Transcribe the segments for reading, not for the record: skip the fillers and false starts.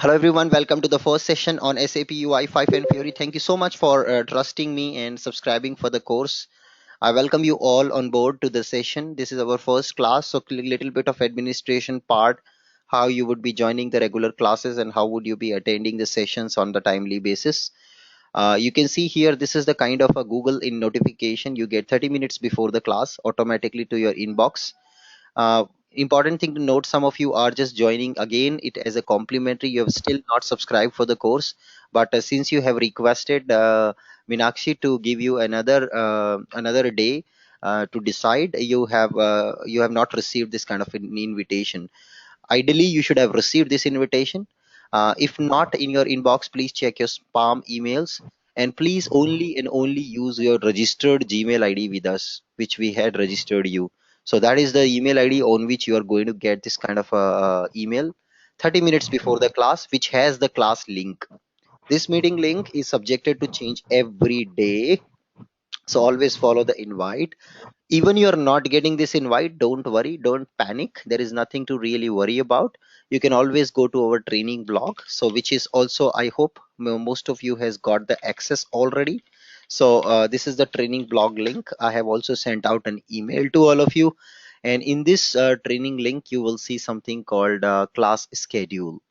Hello everyone, welcome to the first session on SAP UI 5 and Fury. Thank you so much for trusting me and subscribing for the course. I welcome you all on board to the session. This is our first class, so a little bit of administration part, how you would be joining the regular classes and how would you be attending the sessions on the timely basis. You can see here, this is the kind of a Google in notification you get 30 minutes before the class automatically to your inbox. Important thing to note, some of you are just joining again it as a complimentary. You have still not subscribed for the course, but since you have requested Minakshi to give you another day to decide, you have not received this kind of an invitation. Ideally you should have received this invitation. If not in your inbox, please check your spam emails, and please only and only use your registered Gmail ID with us, which we had registered you. So that is the email ID on which you are going to get this kind of email 30 minutes before the class, which has the class link. This meeting link is subjected to change every day, so always follow the invite. Even you're not getting this invite, don't worry, don't panic. There is nothing to really worry about. You can always go to our training blog, so which is also, I hope most of you has got the access already. So this is the training blog link. I have also sent out an email to all of you, and in this training link you will see something called class schedule.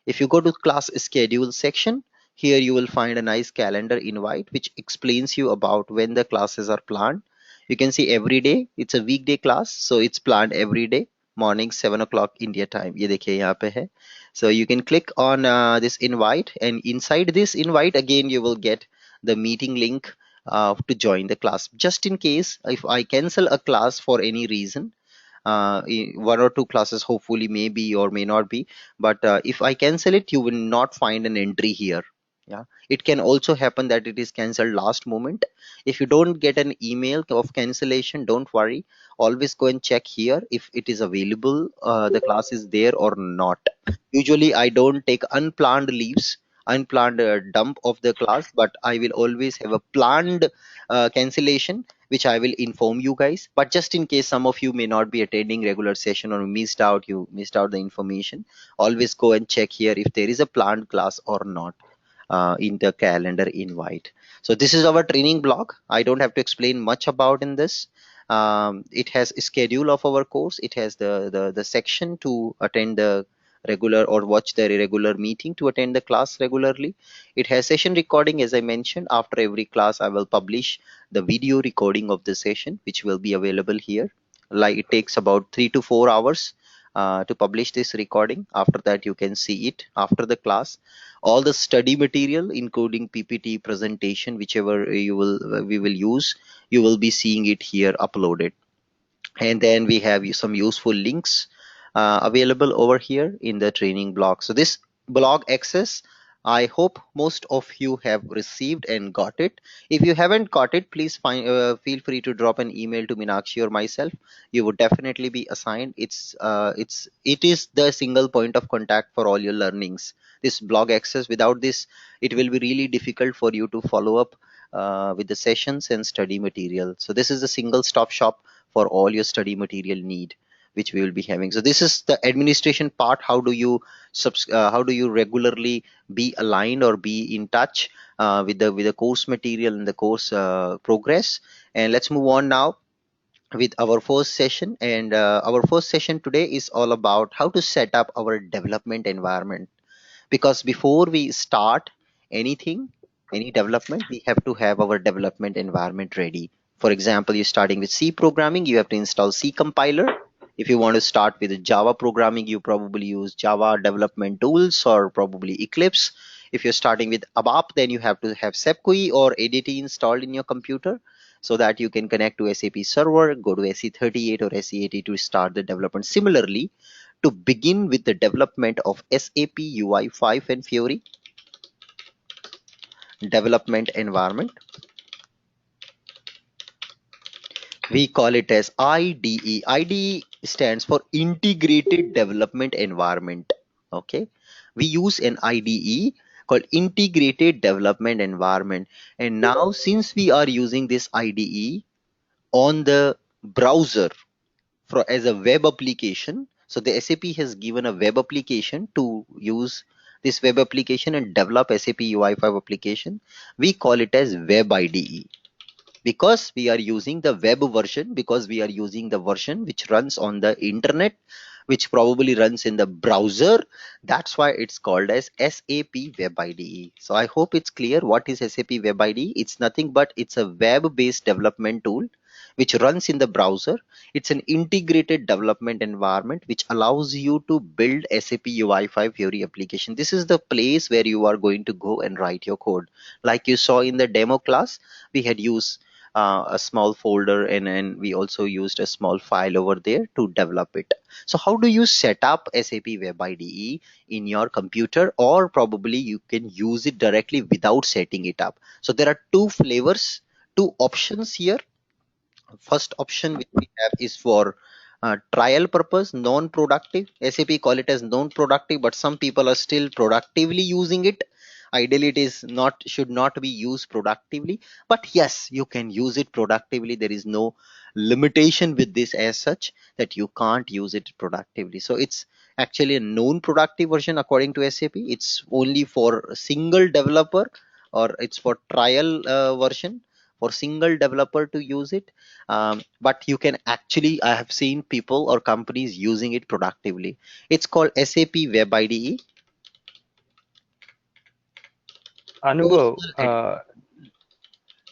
If you go to class schedule section, here you will find a nice calendar invite which explains you about when the classes are planned. You can see every day it's a weekday class, so it's planned every day morning 7 o'clock India time. ये देखिए यहाँ पे है. So you can click on this invite, and inside this invite again you will get the meeting link to join the class. Just in case if I cancel a class for any reason, one or two classes hopefully may be or may not be, but if I cancel it, you will not find an entry here. Yeah, it can also happen that it is cancelled last moment. If you don't get an email of cancellation, don't worry, always go and check here if it is available, the class is there or not. Usually I don't take unplanned leaves, unplanned dump of the class, but I will always have a planned cancellation which I will inform you guys. But just in case some of you may not be attending regular session or you missed out the information, always go and check here if there is a planned class or not in the calendar invite. So this is our training block. I don't have to explain much about in this. It has a schedule of our course. It has the section to attend the regular or watch the regular meeting to attend the class regularly. It has session recording, as I mentioned. After every class I will publish the video recording of the session, which will be available here. Like it takes about 3 to 4 hours to publish this recording. After that you can see it after the class. All the study material including PPT presentation, whichever we will use, you will be seeing it here uploaded. And then we have some useful links available over here in the training blog. So this blog access, I hope most of you have received and got it. If you haven't got it, please feel free to drop an email to Minakshi or myself. You would definitely be assigned. It is the single point of contact for all your learnings. This blog access, without this, it will be really difficult for you to follow up with the sessions and study material. So this is a single stop shop for all your study material need, which we will be having. So this is the administration part. How do you regularly be aligned or be in touch with the course material and the course progress? And let's move on now with our first session. And our first session today is all about how to set up our development environment, because before we start anything, any development, we have to have our development environment ready. For example, you're starting with C programming, you have to install C compiler. If you want to start with Java programming, you probably use Java development tools or probably Eclipse. If you're starting with ABAP, then you have to have SEPGUI or ADT installed in your computer so that you can connect to SAP server, go to SE38 or SE80 to start the development. Similarly, to begin with the development of SAP UI 5 and Fiori development environment, we call it as IDE. IDE stands for Integrated Development Environment. Okay, we use an IDE called Integrated Development Environment. And now, since we are using this IDE on the browser as a web application, so the SAP has given a web application to use this web application and develop SAP UI5 application. We call it as Web IDE, because we are using the web version, because we are using the version which runs on the internet, which probably runs in the browser. That's why it's called as SAP Web IDE. So I hope it's clear what is SAP Web IDE. It's nothing but it's a web based development tool which runs in the browser. It's an integrated development environment which allows you to build SAP UI5 Fiori application. This is the place where you are going to go and write your code. Like you saw in the demo class, we had used a small folder, and we also used a small file over there to develop it. So how do you set up SAP Web IDE in your computer, or probably you can use it directly without setting it up? So there are two flavors, two options here. First option which we have is for trial purpose, non-productive. SAP call it as non-productive, but some people are still productively using it. Ideally, it is not, should not be used productively, but yes, you can use it productively. There is no limitation with this as such that you can't use it productively. So it's actually a non-productive version according to SAP. It's only for a single developer, or it's for trial version for single developer to use it. But you can actually, I have seen people or companies using it productively. It's called SAP Web IDE. Anubhav, Personal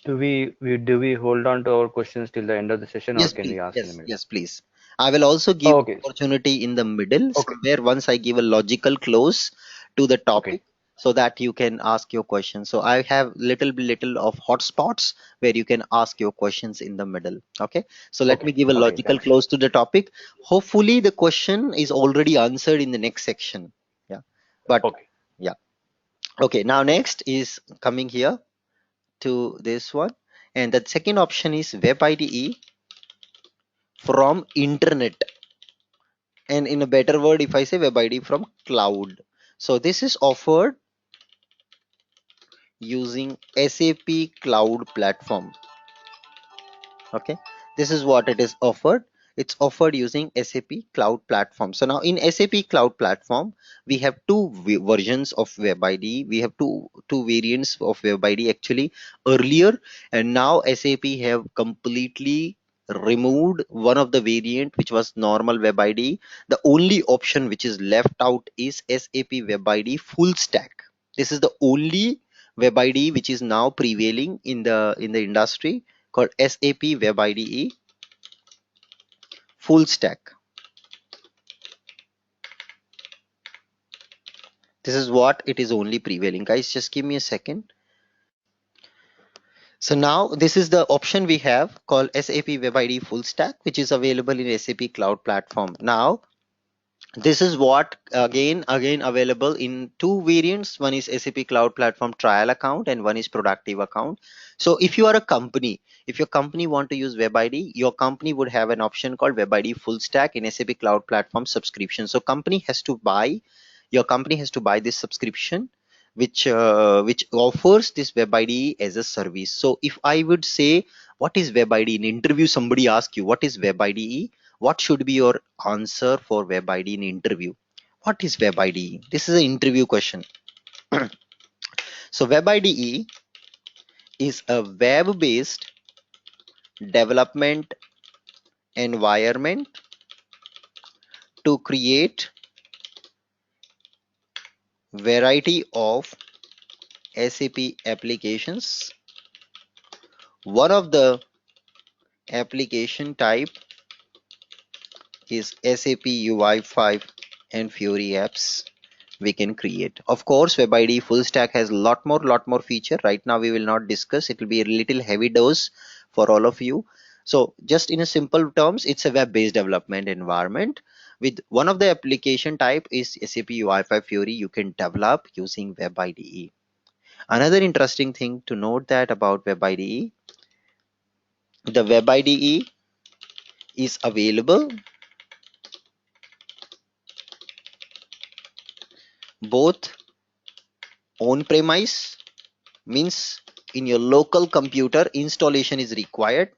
ed- do we hold on to our questions till the end of the session, or yes can we please, ask in the middle? yes please. I will also give Okay, opportunity in the middle okay, somewhere once I give a logical close to the okay, topic, so that you can ask your question. So I have little of hotspots where you can ask your questions in the middle. Okay, so let okay, me give a okay. logical Thanks. close to the topic. Hopefully the question is already answered in the next section. Yeah, but Okay. yeah. Okay, now next is coming here to this one, and the second option is Web IDE from internet, and in a better word, if I say Web IDE from cloud. So this is offered using SAP Cloud Platform. Okay, this is what it is offered. It's offered using SAP Cloud Platform. So now in SAP Cloud Platform, we have two versions of Web IDE. We have two variants of Web IDE actually earlier, and now SAP have completely removed one of the variant which was normal Web IDE. The only option which is left out is SAP Web IDE full stack. This is the only Web IDE which is now prevailing in the industry, called SAP Web IDE full stack. This is what it is only prevailing. Guys, just give me a second. So now this is the option we have called SAP Web IDE full stack, which is available in SAP Cloud Platform. Now this is what again available in two variants. One is SAP Cloud Platform trial account and one is productive account. So if you are a company, if your company want to use Web IDE, your company would have an option called Web IDE full stack in SAP Cloud Platform subscription. So your company has to buy this subscription, which offers this Web IDE as a service. So if I would say what is Web IDE in interview, somebody ask you what is Web IDE, what should be your answer for Web IDE in interview? What is Web IDE? This is an interview question. So Web IDE is a web-based development environment to create variety of SAP applications. One of the application type is SAP UI5 and Fiori apps we can create. Of course, Web IDE full stack has lot more feature. Right now we will not discuss. It will be a little heavy dose for all of you. So just in a simple terms, it's a web-based development environment with one of the application type is SAP UI5 Fiori. You can develop using Web IDE. Another interesting thing to note that about Web IDE, the Web IDE is available both on premise, means in your local computer installation is required,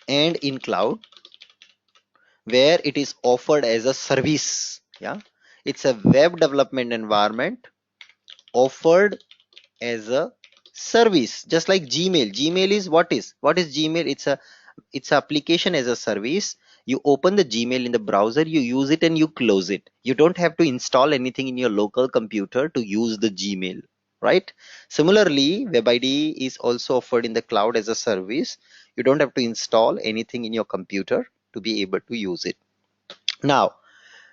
and in cloud. where it is offered as a service. Yeah, it's a web development environment offered as a service, just like Gmail is what is Gmail? It's application as a service. You open the Gmail in the browser, you use it and you close it. You don't have to install anything in your local computer to use the Gmail, right? Similarly, WebID is also offered in the cloud as a service. You don't have to install anything in your computer to be able to use it. Now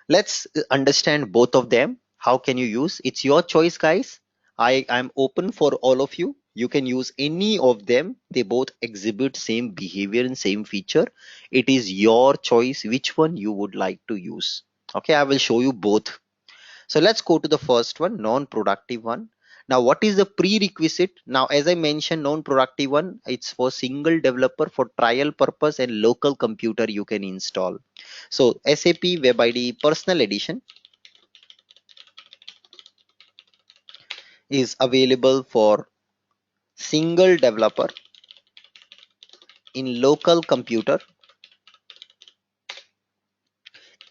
let's understand both of them. How can you use? It's your choice, guys. I'm open for all of you. You can use any of them. They both exhibit same behavior and same feature. It is your choice which one you would like to use. Okay, I will show you both. So let's go to the first one, non-productive one. Now, what is the prerequisite? Now, as I mentioned, non-productive one, it's for single developer for trial purpose and local computer you can install. So SAP Web IDE Personal Edition is available for single developer in local computer.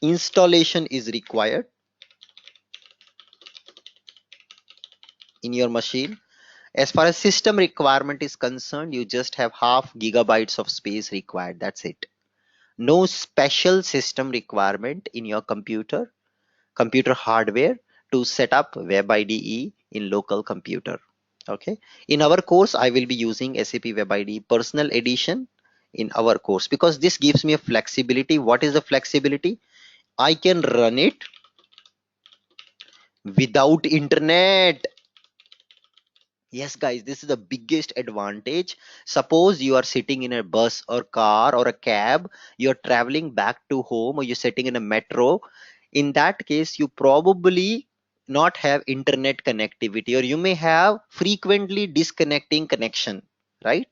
Installation is required in your machine. As far as system requirement is concerned, you just have half gigabytes of space required. That's it. No special system requirement in your computer hardware to set up Web IDE in local computer. Okay. In our course, I will be using SAP Web IDE Personal Edition in our course because this gives me a flexibility. What is the flexibility? I can run it without internet. Yes, guys, this is the biggest advantage. Suppose you are sitting in a bus or car or a cab, you're traveling back to home, or you're sitting in a metro. In that case, you probably not have internet connectivity, or you may have frequently disconnecting connection, right?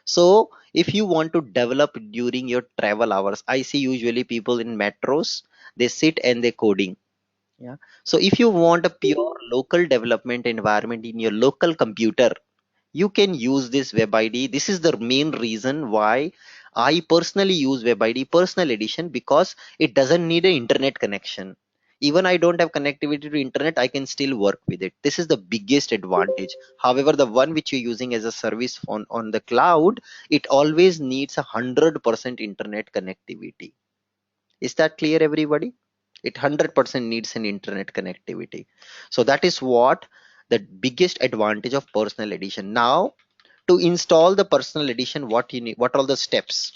So if you want to develop during your travel hours, I see usually people in metros, they sit and they coding. Yeah. So if you want a pure local development environment in your local computer, you can use this WebID. This is the main reason why I personally use WebID Personal Edition, because it doesn't need an internet connection. Even I don't have connectivity to internet, I can still work with it. This is the biggest advantage. However, the one which you're using as a service on the cloud, it always needs 100% internet connectivity. Is that clear, everybody? It 100% needs an internet connectivity. So that is what the biggest advantage of Personal Edition. Now, to install the Personal Edition, what you need, what are the steps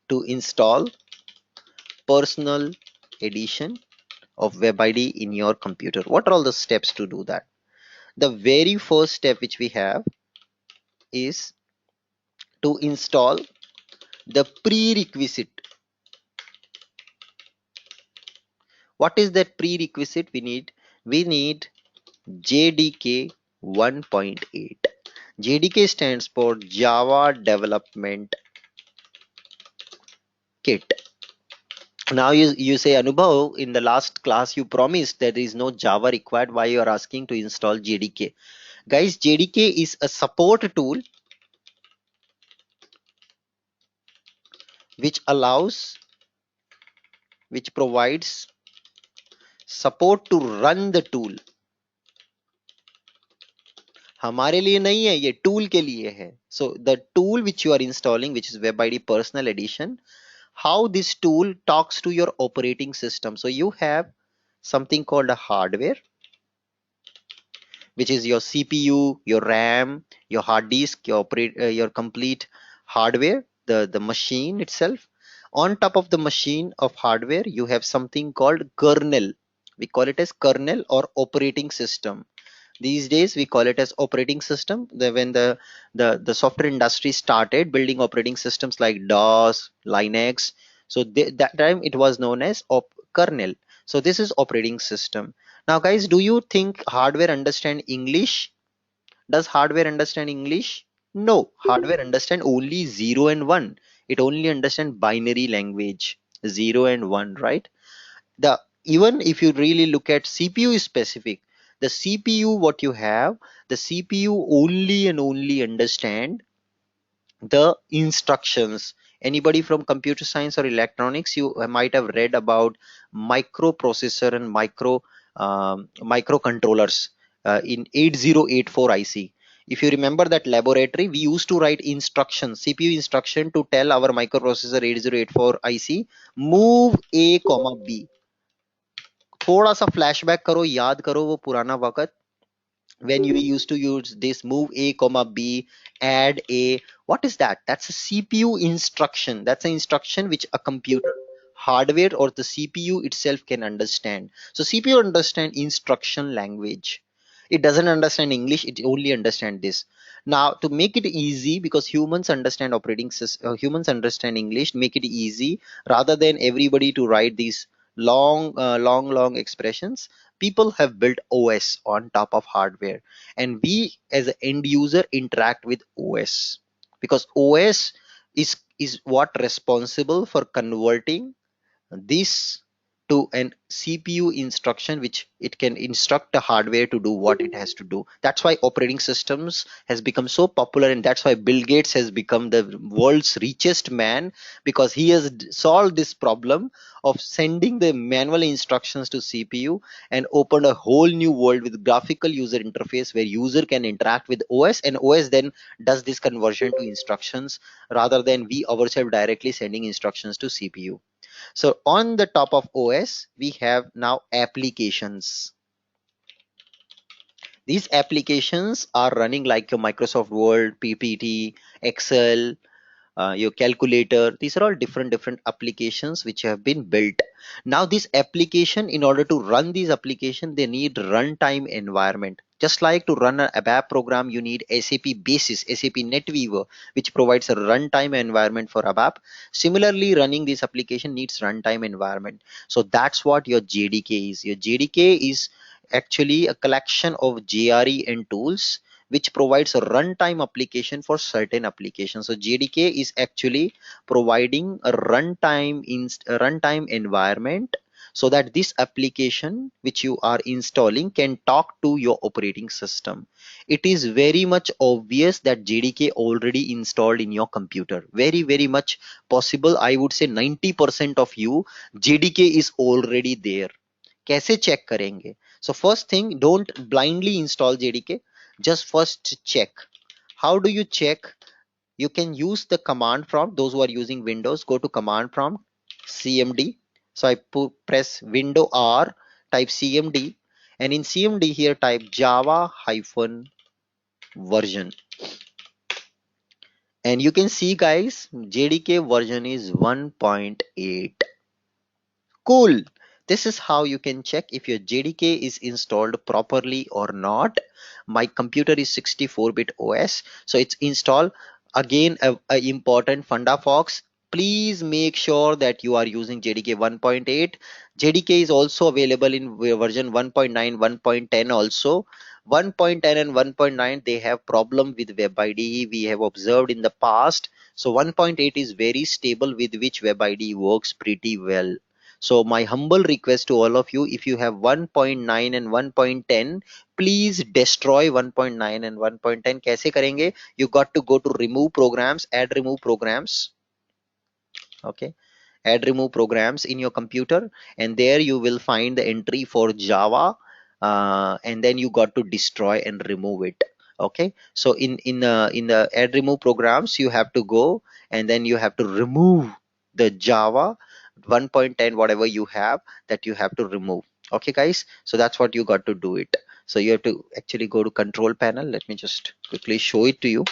to install Personal Edition of WebID in your computer? What are all the steps to do that? The very first step which we have is to install the prerequisite. What is that prerequisite we need? We need JDK 1.8. JDK stands for Java Development Kit. Now you say, Anubhav, in the last class you promised that there is no Java required. Why you are asking to install JDK? Guys, JDK is a support tool which allows, which provides support to run the tool. हमारे लिए नहीं है, ये tool के लिए है. So the tool which you are installing, which is WebID Personal Edition, how this tool talks to your operating system. So you have something called a hardware, which is your CPU, your RAM, your hard disk, your complete hardware, the machine itself. On top of the machine of hardware, you have something called kernel. We call it as kernel or operating system. These days we call it as operating system. When the software industry started building operating systems like DOS, Linux, so that time it was known as kernel. So this is operating system. Now guys, do you think hardware understand English? Does hardware understand English? No, hardware understand only 0 and 1. It only understand binary language, 0 and 1, right? The Even if you really look at CPU specific, the CPU what you have, the CPU only and only understand the instructions Anybody from computer science or electronics, you might have read about microprocessor and microcontrollers in 8084 IC. If you remember that laboratory, we used to write instructions, CPU instruction to tell our microprocessor 8084 IC, move A, B. थोड़ा सा flashback करो, याद करो वो पुराना वक्त when you used to use this move A comma B, add A. What is that? That's a CPU instruction. That's an instruction which a computer hardware or the CPU itself can understand. So CPU understand instruction language. It doesn't understand English, it only understand this. Now to make it easy, because humans understand humans understand English, make it easy, rather than everybody to write these long expressions, people have built OS on top of hardware, and we as an end user interact with OS, because OS is what responsible for converting this to an CPU instruction, which it can instruct the hardware to do what it has to do. That's why operating systems has become so popular, and that's why Bill Gates has become the world's richest man, because he has solved this problem of sending the manual instructions to CPU and opened a whole new world with graphical user interface where user can interact with OS, and OS then does this conversion to instructions rather than we ourselves directly sending instructions to CPU. So on the top of OS, we have now applications. These applications are running like your Microsoft Word, PPT, Excel, your calculator. These are all different applications which have been built. Now this application, in order to run these application, they need runtime environment. Just like to run an ABAP program, you need SAP Basis, SAP NetWeaver, which provides a runtime environment for ABAP. Similarly, running this application needs runtime environment. So that's what your JDK is. Your JDK is actually a collection of JRE and tools which provides a runtime application for certain applications. So JDK is actually providing a runtime environment, so that this application which you are installing can talk to your operating system. It is very much obvious that JDK already installed in your computer. Very much possible. I would say 90% of you, JDK is already there. कैसे check करेंगे? So first thing, don't blindly install JDK. Just first check. How do you check? You can use the command prompt. Those who are using Windows, go to command prompt, CMD. So I press window R, type CMD, and in CMD here type java hyphen version, and you can see guys, JDK version is 1.8. Cool. This is how you can check if your JDK is installed properly or not. My computer is 64-bit OS, so it's installed. Again, a important funda fox. Please make sure that you are using JDK 1.8. JDK is also available in version 1.9, 1.10 also. 1.10 and 1.9, they have problem with Web IDE, we have observed in the past. So 1.8 is very stable, with which Web IDE works pretty well. So my humble request to all of you, if you have 1.9 and 1.10, please destroy 1.9 and 1.10. कैसे करेंगे? You got to go to remove programs, add remove programs. Okay, add remove programs in your computer, and there you will find the entry for Java, and then you got to destroy and remove it. Okay, so in the add remove programs, you have to go and then you have to remove the Java 1.10, whatever you have, that you have to remove. Okay guys, so that's what you got to do it. So you have to actually go to control panel. Let me just quickly show it to you.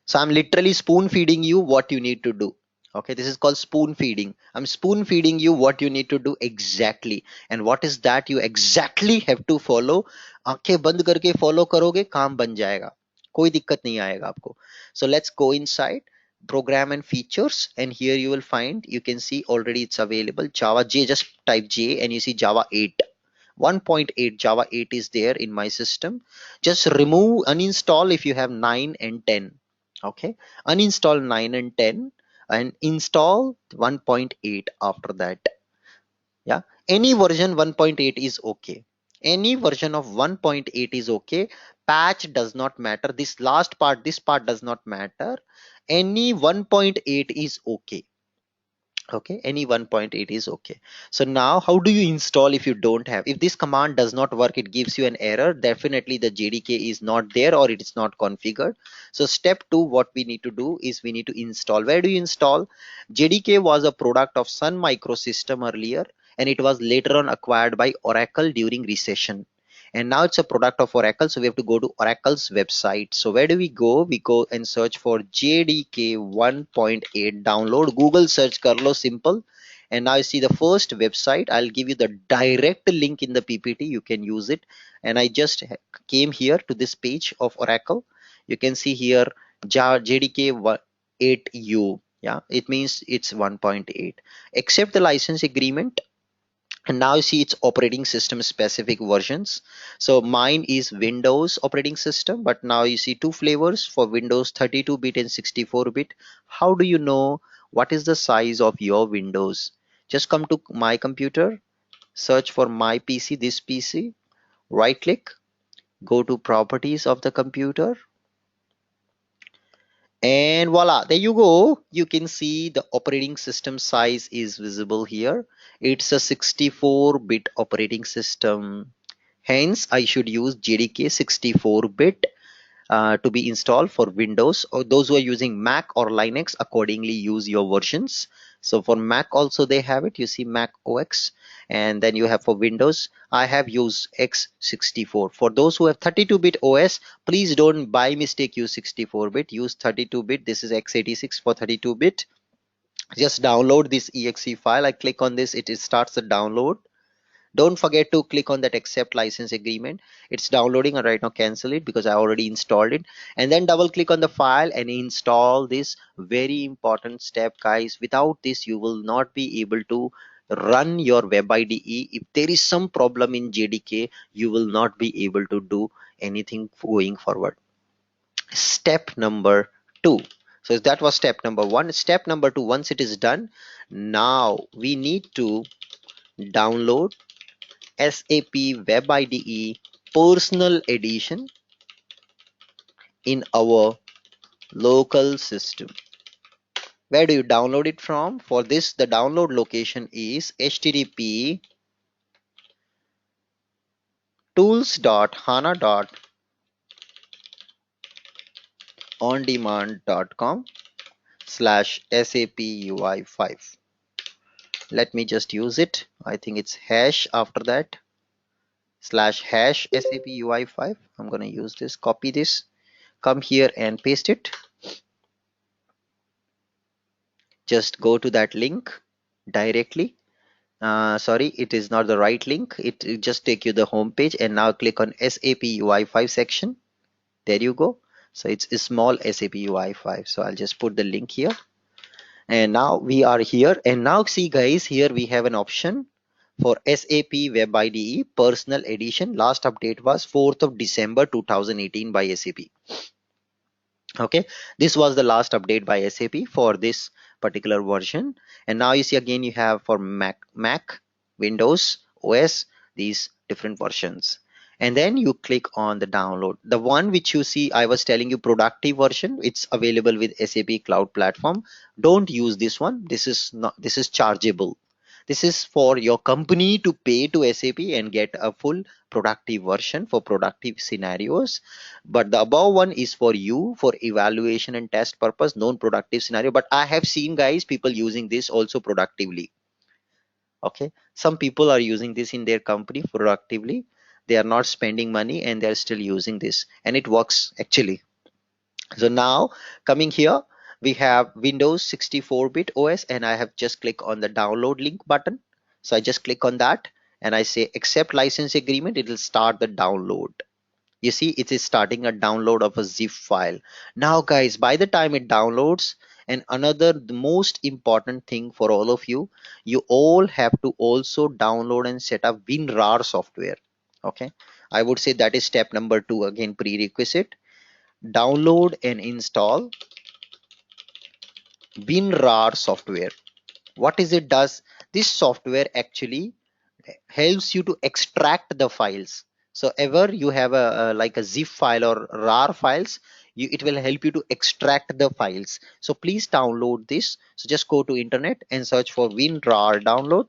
So I'm literally spoon feeding you what you need to do. Okay, this is called spoon feeding. I'm spoon feeding you what you need to do exactly. And what is that you exactly have to follow? आंखें बंद करके follow करोगे, काम बन जाएगा. कोई दिक्कत नहीं आएगा आपको. So let's go inside program and features, and here you will find, you can see already it's available Java J. Just type J and you see Java 8. 1.8 Java 8 is there in my system. Just remove, uninstall if you have 9 and 10. Okay, uninstall 9 and 10 and install 1.8 after that. Yeah, any version 1.8 is okay. Any version of 1.8 is okay. Patch does not matter. This last part, this part does not matter. Any 1.8 is okay. Okay, any 1.8 is okay. So now how do you install if you don't have, if this command does not work, it gives you an error, definitely the jdk is not there or it is not configured. So step 2, what we need to do is we need to install. Where do you install? Jdk was a product of Sun Microsystem earlier, and it was later on acquired by Oracle during recession, and now it's a product of Oracle, so we have to go to Oracle's website. So where do we go? We go and search for JDK 1.8 download. Google search kar lo, simple. And now you see the first website. I'll give you the direct link in the PPT. You can use it. And I just came here to this page of Oracle. You can see here JDK 8U. Yeah, it means it's 1.8. Accept the license agreement, and now you see it's operating system specific versions. So mine is Windows operating system, but now you see two flavors for Windows: 32-bit and 64-bit. How do you know what is the size of your Windows? Just come to my computer, search for my PC, this PC, right click, go to properties of the computer, and voila, there you go. You can see the operating system size is visible here. It's a 64-bit operating system. Hence, I should use JDK 64-bit to be installed for Windows, or those who are using Mac or Linux, accordingly use your versions. So for Mac also they have it. You see Mac OS, and then you have for Windows. I have used X64. For those who have 32-bit OS, please don't by mistake use 64-bit. Use 32-bit. This is x86 for 32-bit. Just download this exe file. I click on this. It starts the download. Don't forget to click on that accept license agreement. It's downloading, and right now cancel it because I already installed it. And then double click on the file and install this. Very important step, guys. Without this you will not be able to run your web IDE. If there is some problem in JDK, you will not be able to do anything going forward. Step number 2. So that was step number 1. Step number 2, once it is done, now we need to download SAP Web IDE Personal Edition in our local system. Where do you download it from? For this, the download location is http tools.hana.ondemand.com/SAPUI5. Let me just use it. I think it's hash after that /hash SAPUI5. I'm going to use this, copy this, come here and paste it. Just go to that link directly. Sorry, it is not the right link. It just take you the home page, and now click on SAP UI5 section. There you go. So it's a small SAP UI5. So I'll just put the link here, and now we are here. And now see guys, here we have an option for SAP Web IDE Personal Edition. Last update was 4th of December 2018 by SAP. Okay, this was the last update by SAP for this particular version. And now you see again you have for Mac, Windows OS, these different versions. And then you click on the download, the one which you see I was telling you, productive version. It's available with SAP Cloud Platform. Don't use this one. This is not, this is chargeable. This is for your company to pay to SAP and get a full productive version for productive scenarios. But the above one is for you for evaluation and test purpose, non-productive scenario. But I have seen guys people using this also productively. Okay, some people are using this in their company productively. They are not spending money and they are still using this, and it works actually. So now coming here, we have Windows 64-bit OS, and I have just click on the download link button. So I just click on that and I say accept license agreement. It will start the download. You see it is starting a download of a zip file. Now guys, by the time it downloads, and another the most important thing for all of you, you all have to also download and set up WinRAR software. Okay, I would say that is step number 2, again prerequisite. Download and install WinRAR software. What is it does? This software actually helps you to extract the files. So ever you have a like a zip file or rar files, it will help you to extract the files. So please download this. So just go to internet and search for WinRAR download.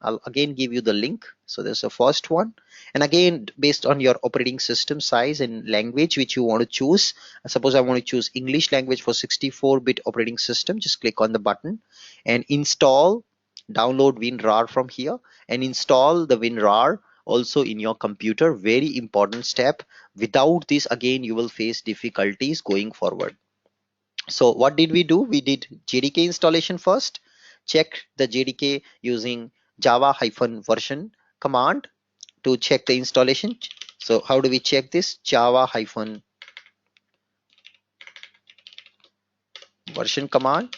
I'll again give you the link. So there's the first one. And again, based on your operating system size and language which you want to choose, suppose I want to choose English language for 64-bit operating system, just click on the button and install, download WinRAR from here and install the WinRAR also in your computer. Very important step. Without this, again, you will face difficulties going forward. So what did we do? We did JDK installation first. Check the JDK using java-version command to check the installation. So how do we check this? Java-version command.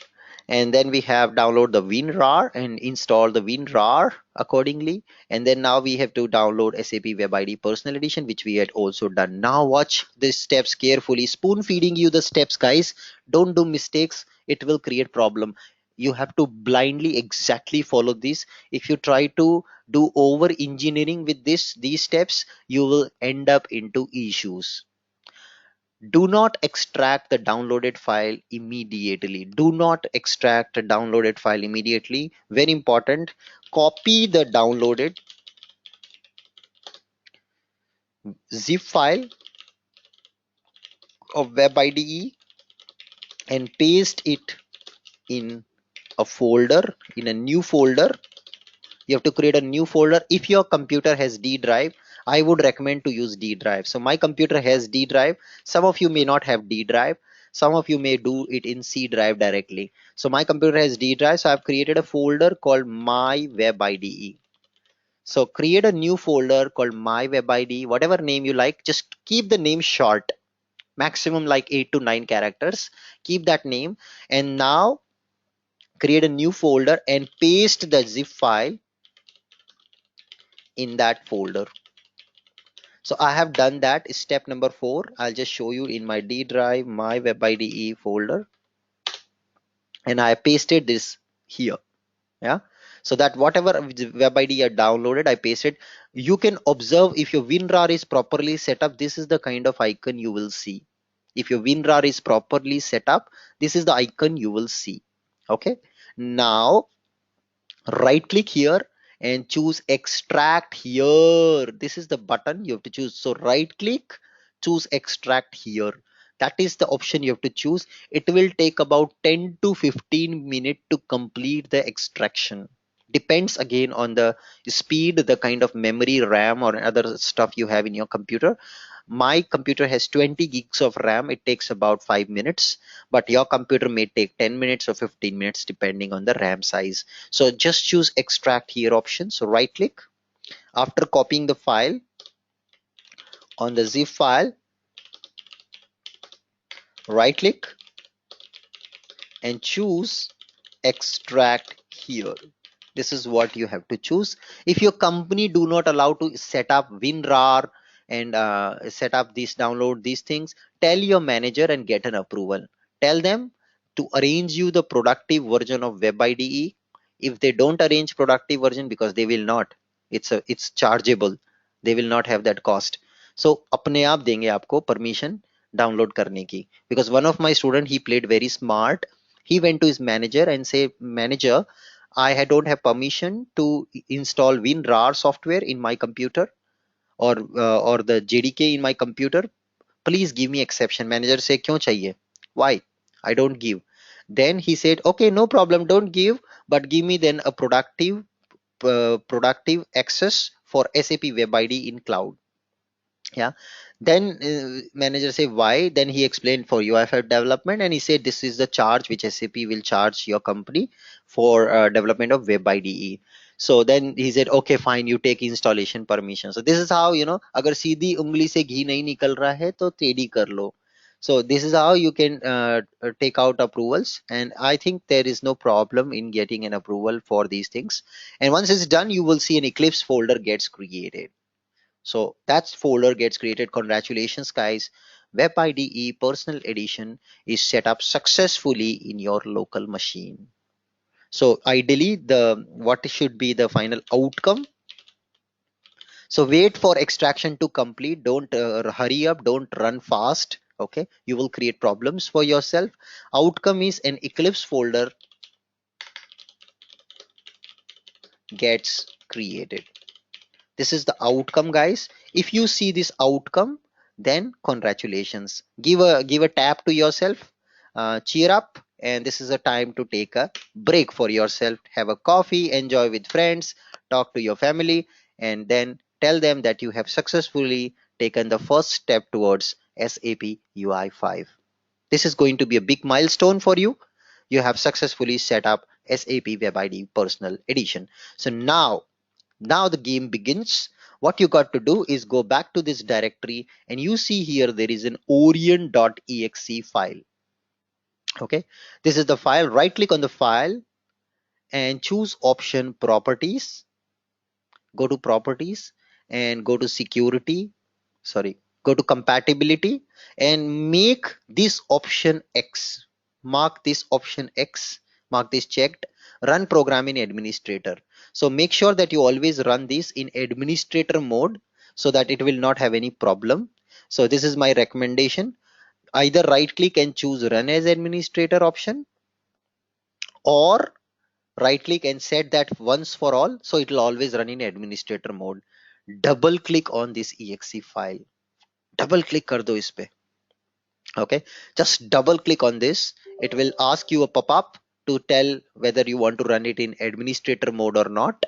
And then we have download the WinRAR and install the WinRAR accordingly. And then now we have to download SAP Web IDE Personal Edition, which we had also done. Now watch these steps carefully. Spoon feeding you the steps, guys. Don't do mistakes. It will create problem. You have to blindly exactly follow this. If you try to do over engineering with these steps, you will end up into issues. Do not extract the downloaded file immediately. Do not extract the downloaded file immediately. Very important. Copy the downloaded zip file of Web IDE and paste it in a folder, in a new folder. You have to create a new folder. If your computer has D drive, I would recommend to use D drive. So my computer has D drive. Some of you may not have D drive. Some of you may do it in C drive directly. So my computer has D drive. So I've created a folder called My Web IDE. So create a new folder called My Web IDE, whatever name you like. Just keep the name short, maximum like 8 to 9 characters. Keep that name. And now create a new folder and paste the zip file in that folder. So I have done that. Step number 4. I'll just show you in my D drive, my web IDE folder, and I pasted this here. Yeah. So that whatever web IDE I downloaded, I pasted. You can observe if your WinRAR is properly set up, this is the kind of icon you will see. If your WinRAR is properly set up, this is the icon you will see. Okay. Now right click here and choose extract here. This is the button you have to choose. So right click, choose extract here. That is the option you have to choose. It will take about 10 to 15 minutes to complete the extraction. Depends again on the speed, the kind of memory, RAM or other stuff you have in your computer. My computer has 20 gigs of RAM. It takes about 5 minutes, but your computer may take 10 minutes or 15 minutes depending on the RAM size. So just choose extract here option. So right click. After copying the file on the zip file, right click and choose extract here. This is what you have to choose. If your company do not allow to set up WinRAR and set up this, download these things, tell your manager and get an approval. Tell them to arrange you the productive version of Web IDE. If they don't arrange productive version, because they will not, it's chargeable, they will not have that cost. So अपने आप देंगे आपको permission download करने की. Because one of my student, he played very smart. He went to his manager and say, manager, don't have permission to install WinRAR software in my computer or the JDK in my computer. Please give me exception. Manager say, क्यों चाहिए? Why? I don't give. Then he said, okay, no problem, don't give, but give me then a productive access for SAP Web IDE in cloud. Yeah. Then manager say why, then he explained for UFI development and he said this is the charge which SAP will charge your company for development of Web IDE. So then he said okay fine, you take installation permission. So this is how, अगर सीधी उंगली से घी नहीं निकल रहा है तो टेढ़ी कर लो. So this is how you can take out approvals, and I think there is no problem in getting an approval for these things. And once it's done, you will see an Eclipse folder gets created. So that folder gets created. Congratulations, guys. Web IDE Personal Edition is set up successfully in your local machine. So ideally, what should be the final outcome? So wait for extraction to complete. Don't hurry up. Don't run fast. Okay, you will create problems for yourself. Outcome is an Eclipse folder gets created. This is the outcome, guys. If you see this outcome, then congratulations. Give a tap to yourself, cheer up, and this is a time to take a break for yourself. Have a coffee, enjoy with friends, talk to your family, and then tell them that you have successfully taken the first step towards SAP UI 5. This is going to be a big milestone for you. You have successfully set up SAP Web IDE Personal Edition. So now the game begins. What you got to do is go back to this directory, and you see here there is an orient.exe file. Okay, this is the file. Right click on the file and choose option properties. Go to properties and go to security. Sorry, go to compatibility and make this option X. Mark this option X. Mark this checked. Run program in administrator. So make sure that you always run this in administrator mode so that it will not have any problem. So this is my recommendation. Either right click and choose run as administrator option, or right click and set that once for all, so it will always run in administrator mode. Double click on this exe file. Double click kar do is pe. Okay, just double click on this. It will ask you a pop-up to tell whether you want to run it in administrator mode or not.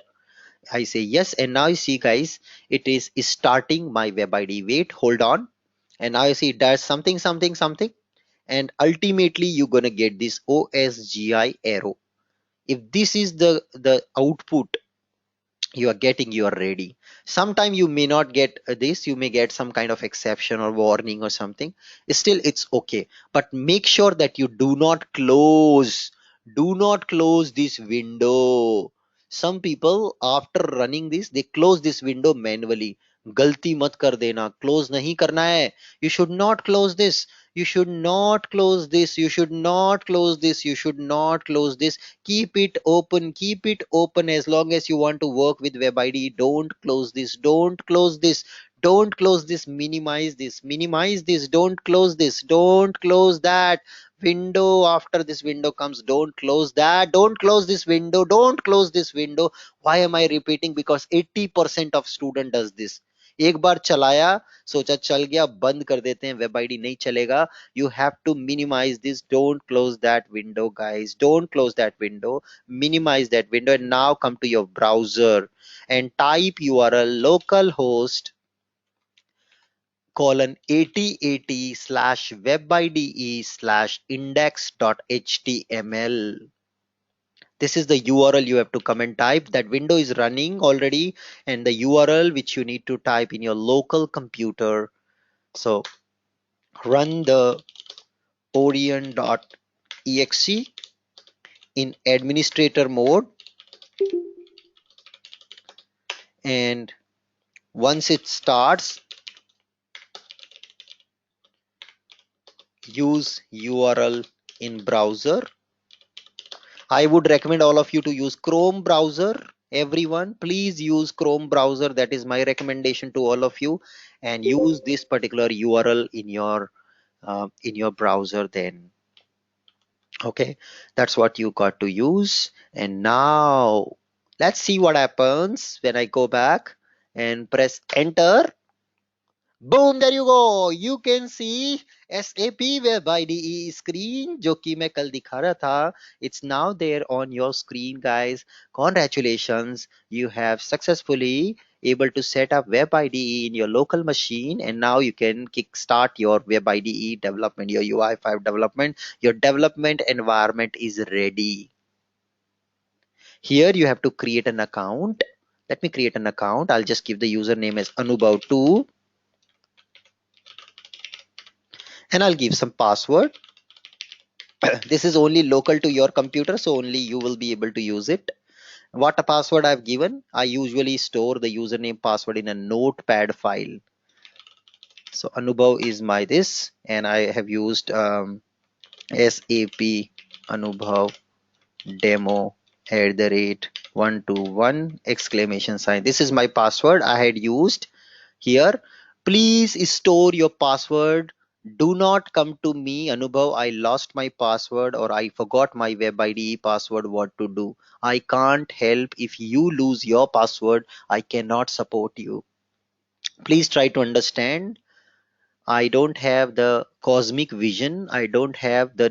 I say yes, and now you see, guys, it is starting my web id. Wait, hold on. And now you see it does something something something, and ultimately you're gonna get this osgi arrow. If this is the output you are getting, you are ready. Sometime you may not get this, you may get some kind of exception or warning or something. Still it's okay, but make sure that you do not close this window. Some people after running this, they close this window manually. गलती मत कर देना, close नहीं करना है. You should not close this. You should not close this. You should not close this. You should not close this. Keep it open. Keep it open as long as you want to work with web id. Don't close this. Don't close this. Don't close this. Minimize this. Minimize this. Don't close this. Don't close that window. After this window comes, don't close that. Don't close this window. Don't close this window. Why am I repeating? Because 80% of student does this. एक बार चलाया, सोचा चल गया, बंद कर देते हैं, web ID नहीं चलेगा. You have to minimize this. Don't close that window, guys. Don't close that window. Minimize that window, and now come to your browser and type URL localhost colon 8080 slash webide slash index.html. This is the URL you have to come and type. That window is running already, and the URL which you need to type in your local computer. So run the orient.exe in administrator mode, and once it starts, use URL in browser. I would recommend all of you to use Chrome browser. Everyone, please use Chrome browser. That is my recommendation to all of you, and use this particular URL in your browser. Then, okay, that's what you got to use. And now let's see what happens when I go back and press enter. Boom, there you go. You can see SAP Web IDE screen जो कि मैं कल दिखा रहा था. It's now there on your screen, guys. Congratulations, you have successfully able to set up Web IDE in your local machine, and now you can kickstart your Web IDE development, your UI5 development. Your development environment is ready. Here you have to create an account. Let me create an account. I'll just give the username as Anubhav2, and I'll give some password. This is only local to your computer, so only you will be able to use it. What a password I've given, I usually store the username password in a notepad file. So Anubhav is my this, and I have used SAP Anubhav demo @121 exclamation sign. This is my password I had used here. Please store your password Do not come to me, Anubhav, I lost my password or I forgot my web IDE password, what to do. I can't help. If you lose your password, I cannot support you. Please try to understand. I don't have the cosmic vision. I don't have the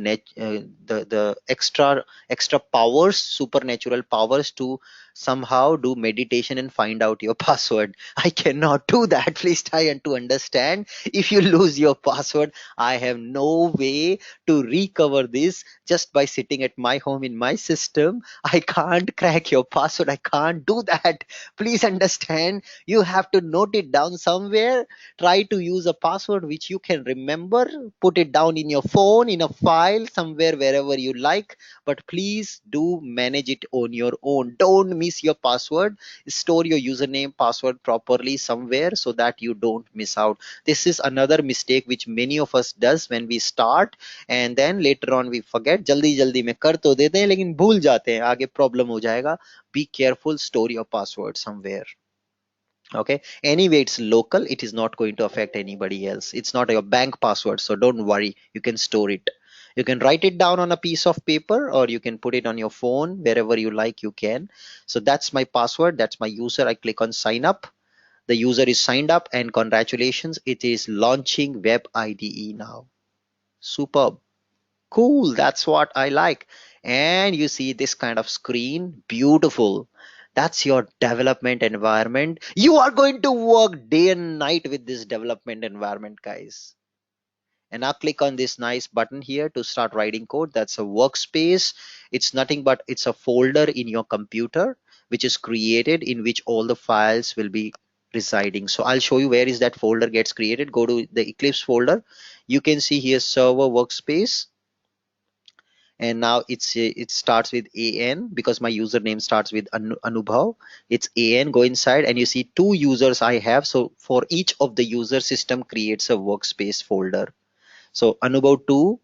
the extra powers, supernatural powers to somehow do meditation and find out your password. I cannot do that. Please try and to understand. If you lose your password, I have no way to recover this just by sitting at my home in my system. I can't crack your password. I can't do that. Please understand. You have to note it down somewhere. Try to use a password which you can remember. Put it down in your phone, in a file, somewhere, wherever you like. But please do manage it on your own. Don't miss your password. Store your username, password properly somewhere so that you don't miss out. This is another mistake which many of us does when we start, and then later on we forget. जल्दी जल्दी में कर तो देते हैं लेकिन भूल जाते हैं, आगे प्रॉब्लम हो जाएगा. Be careful, store your password somewhere. Okay, anyway, it's local, it is not going to affect anybody else. It's not your bank password, so don't worry, you can store it. You can write it down on a piece of paper or you can put it on your phone, wherever you like you can. So that's my password, that's my user. I click on sign up. The user is signed up and congratulations, it is launching web IDE now. Superb. Cool, that's what I like. And you see this kind of screen, beautiful. That's your development environment. You are going to work day and night with this development environment, guys. And now click on this nice button here to start writing code. That's a workspace. It's nothing but it's a folder in your computer which is created, in which all the files will be residing. So I'll show you where is that folder gets created. Go to the Eclipse folder. You can see here server workspace, and now it starts with an because my username starts with Anubhav. It's an. Go inside and you see two users I have. So for each of the user, system creates a workspace folder. So Anubhav 2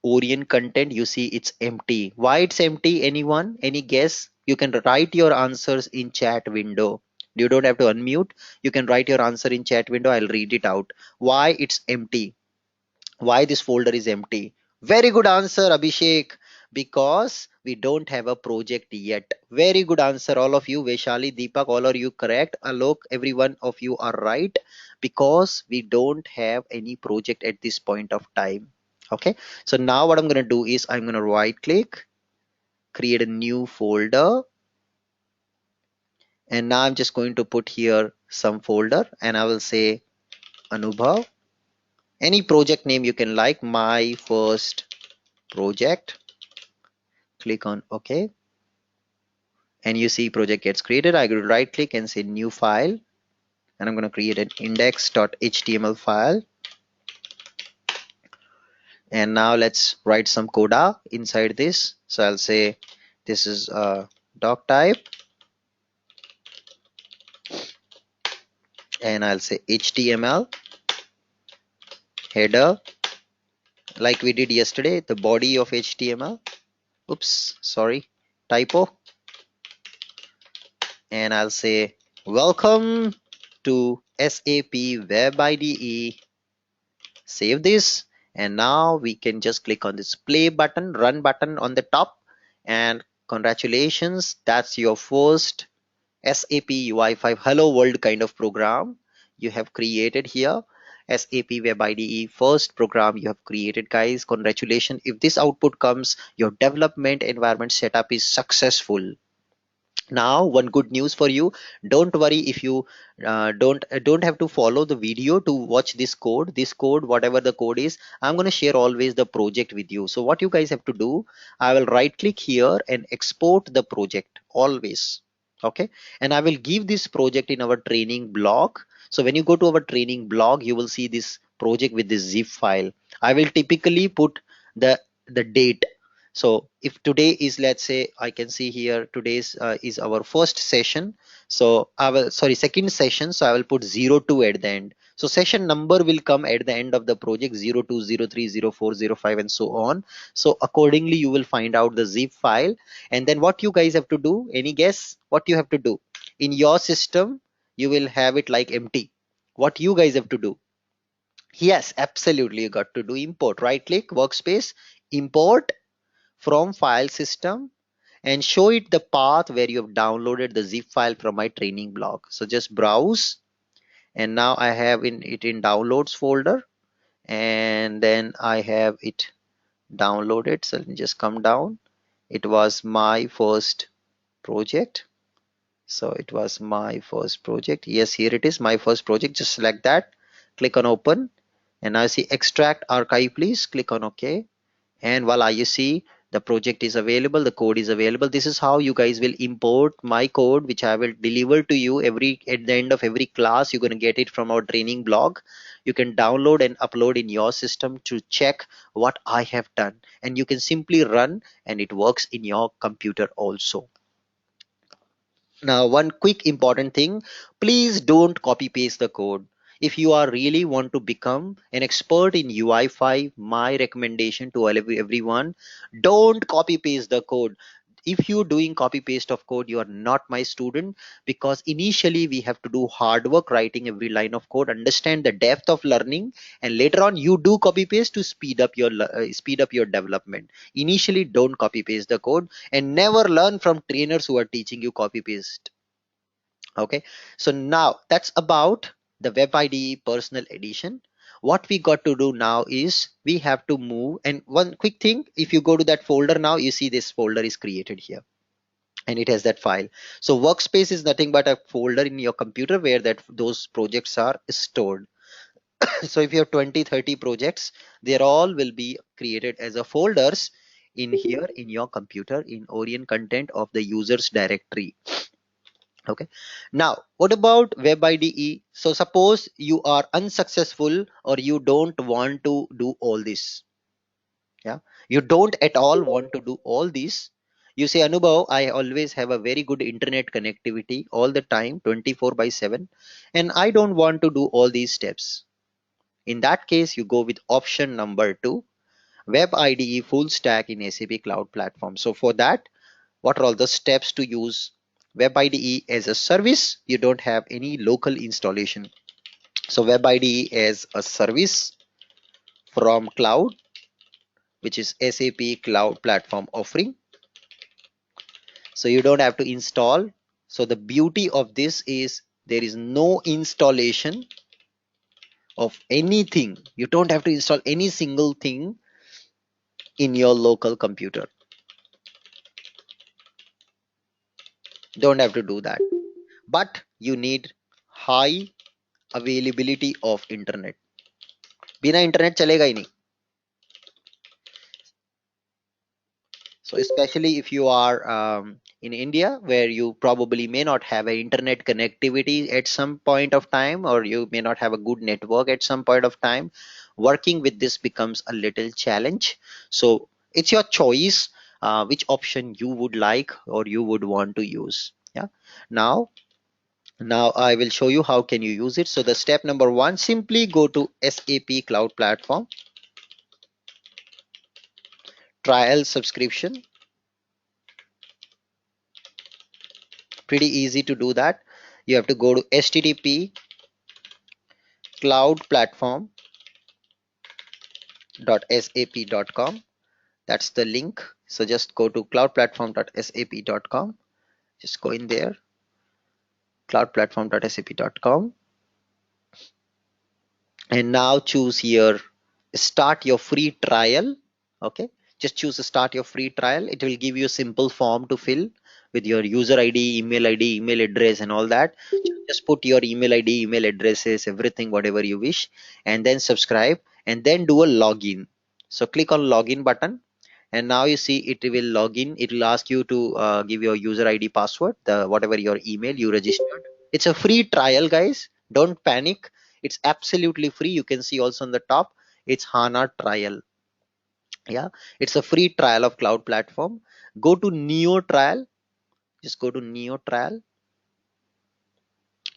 Orient content, you see it's empty. Why it's empty? Anyone? Any guess? You can write your answers in chat window. You don't have to unmute. You can write your answer in chat window. I'll read it out. Why it's empty? Why this folder is empty? Very good answer, Abhishek. Because we don't have a project yet. Very good answer, all of you. Vaishali, Deepak, all are you correct? Alok, every one of you are right. Because we don't have any project at this point of time. Okay, so now what I'm going to do is I'm going to right click, create a new folder, and now I'm just going to put here some folder and I will say Anubhav. Any project name you can like, my first project. Click on OK, and you see project gets created. I will right click and say new file, and I'm going to create an index.html file. And now let's write some coda inside this. So I'll say this is a doc type, and I'll say HTML header, like we did yesterday, the body of HTML. Oops, sorry, typo. And I'll say welcome to SAP Web IDE. Save this, and now we can just click on this play button, run button on the top, and congratulations, that's your first SAP UI5 Hello World kind of program you have created here. SAP Web IDE first program you have created, guys. Congratulations. If this output comes, your development environment setup is successful. Now one good news for you, don't worry if you don't have to follow the video to watch this code. This code, whatever the code is, I'm going to share always the project with you. So what you guys have to do, I will right click here and export the project always. Okay, and I will give this project in our training blog. So when you go to our training blog, you will see this project with this zip file. I will typically put the date. So if today is, let's say, I can see here today's is our first session. So I will, sorry, second session. So I will put 02 at the end. So session number will come at the end of the project, 02, 03, 04, 05, and so on. So accordingly, you will find out the zip file. And then what you guys have to do, any guess what you have to do? In your system, you will have it like empty. What you guys have to do? Yes, absolutely. You got to do import. Right click, workspace, import from file system, and show it the path where you have downloaded the zip file from my training blog. So just browse, and now I have it in downloads folder, and then I have it downloaded. So let me just come down. It was my first project. So it was my first project. Yes, here it is, my first project. Just select that, click on open, and now see extract archive, please click on OK. And voila, you see the project is available, the code is available. This is how you guys will import my code, which I will deliver to you every at the end of every class. You're going to get it from our training blog. You can download and upload in your system to check what I have done, and you can simply run, and it works in your computer also. Now, one quick important thing, please don't copy paste the code. If you are really want to become an expert in UI5, my recommendation to everyone, don't copy paste the code. If you're doing copy paste of code, you are not my student, because initially we have to do hard work writing every line of code, understand the depth of learning, and later on you do copy paste to speed up your development. Initially, don't copy paste the code, and never learn from trainers who are teaching you copy paste. Okay, so now that's about the web IDE personal edition. What we got to do now is we have to move, and one quick thing, if you go to that folder now, you see this folder is created here, and it has that file. So workspace is nothing but a folder in your computer where that those projects are stored. So if you have 20, 30 projects, they all will be created as a folders in here in your computer in orient content of the users directory. Okay, now what about web IDE? So suppose you are unsuccessful, or you don't want to do all this. Yeah, you don't at all want to do all this. You say, Anubhav, I always have a very good internet connectivity all the time, 24 by 7, and I don't want to do all these steps. In that case, you go with option number 2, web IDE full stack in SAP cloud platform. So for that, what are all the steps to use web IDE as a service? You don't have any local installation. So web IDE as a service from cloud, which is SAP cloud platform offering. So you don't have to install. So the beauty of this is there is no installation of anything. You don't have to install any single thing in your local computer. Don't have to do that. But you need high availability of internet. बिना internet चलेगा ही नहीं. So especially if you are in India, where you probably may not have an internet connectivity at some point of time, or you may not have a good network at some point of time, working with this becomes a little challenge. So it's your choice which option you would like or you would want to use. Yeah. Now, now I will show you how can you use it. So the step number 1, simply go to SAP Cloud Platform, trial subscription. Pretty easy to do that. You have to go to http cloudplatform.sap.com. That's the link. So just go to cloudplatform.sap.com. Just go in there, cloudplatform.sap.com, and now choose here start your free trial. Okay, just choose start your free trial. It will give you a simple form to fill with your user ID, email address, and all that. Just put your email ID, email addresses, everything, whatever you wish, and then subscribe, and then do a login. So click on login button, and now you see it will log in. It will ask you to give your user ID, password, the whatever your email you registered. It's a free trial, guys. Don't panic. It's absolutely free. You can see also on the top, it's HANA trial. Yeah, it's a free trial of cloud platform. Go to Neo trial. Just go to Neo trial,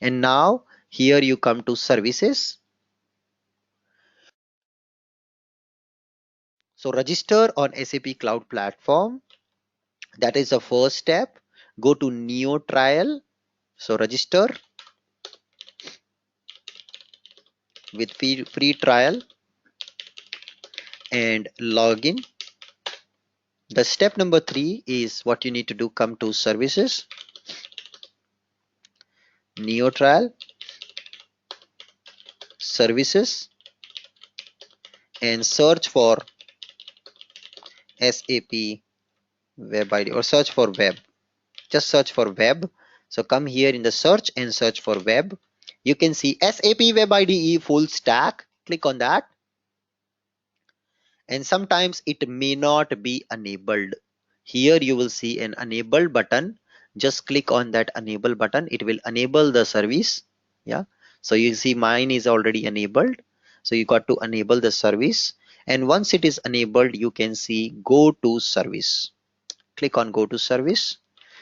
and now here you come to services. So register on SAP cloud platform. That is the first step. Go to Neo trial. So register. with free trial and login. The step number 3 is what you need to do. Come to services, neo trial, services, and search for SAP web ID, or search for web. Just search for web. So come here in the search and search for web. You can see SAP web IDE full stack. Click on that, and sometimes it may not be enabled. Here you will see an enable button. Just click on that enable button. It will enable the service. Yeah. So you see mine is already enabled. So you got to enable the service. And once it is enabled, you can see go to service. Click on go to service.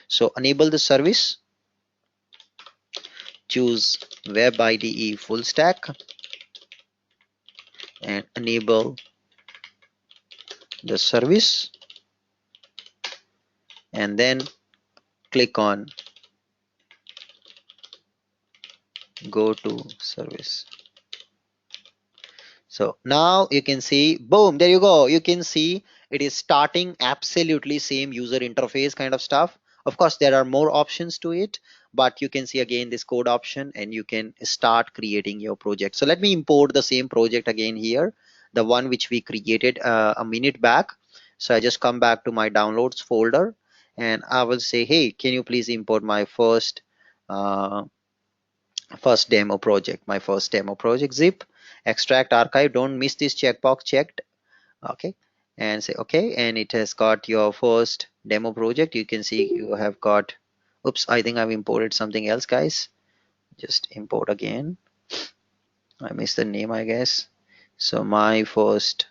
So enable the service. Choose web IDE full stack and enable the service, and then click on go to service. So now you can see, boom, there you go. You can see it is starting absolutely same user interface kind of stuff. Of course, there are more options to it, but you can see again this code option and you can start creating your project. So let me import the same project again here, the one which we created a minute back. So I just come back to my downloads folder and I will say, hey, can you please import my uh, my first demo project zip, extract archive, don't miss this checkbox checked. Okay, and say okay, and it has got your first demo project. You can see you have got, oops, I think I've imported something else, guys. Just import again. I missed the name, I guess. So my first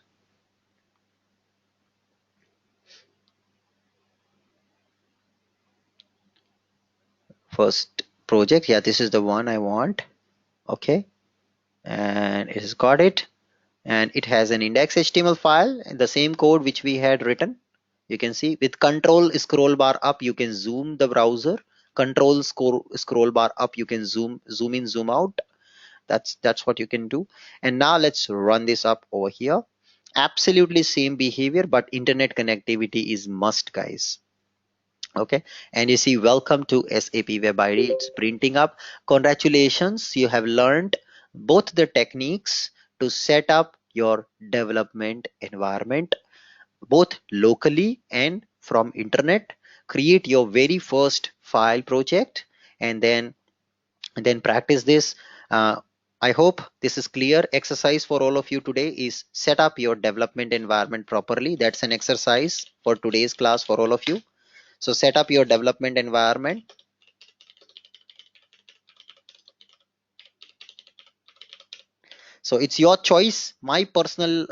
project, yeah, this is the one I want. Okay, and it has got it, and it has an index.html file and the same code which we had written. You can see with control scroll bar up you can zoom the browser, control scroll bar up you can zoom in, zoom out. That's what you can do. And now let's run this up over here. Absolutely same behavior, but internet connectivity is must, guys. Okay, and you see welcome to SAP web ID, it's printing up. Congratulations, you have learned both the techniques to set up your development environment both locally and from internet. Create your very first file project and then practice this. I hope this is clear. Exercise for all of you today is set up your development environment properly. That's an exercise for today's class for all of you. So set up your development environment. So it's your choice. My personal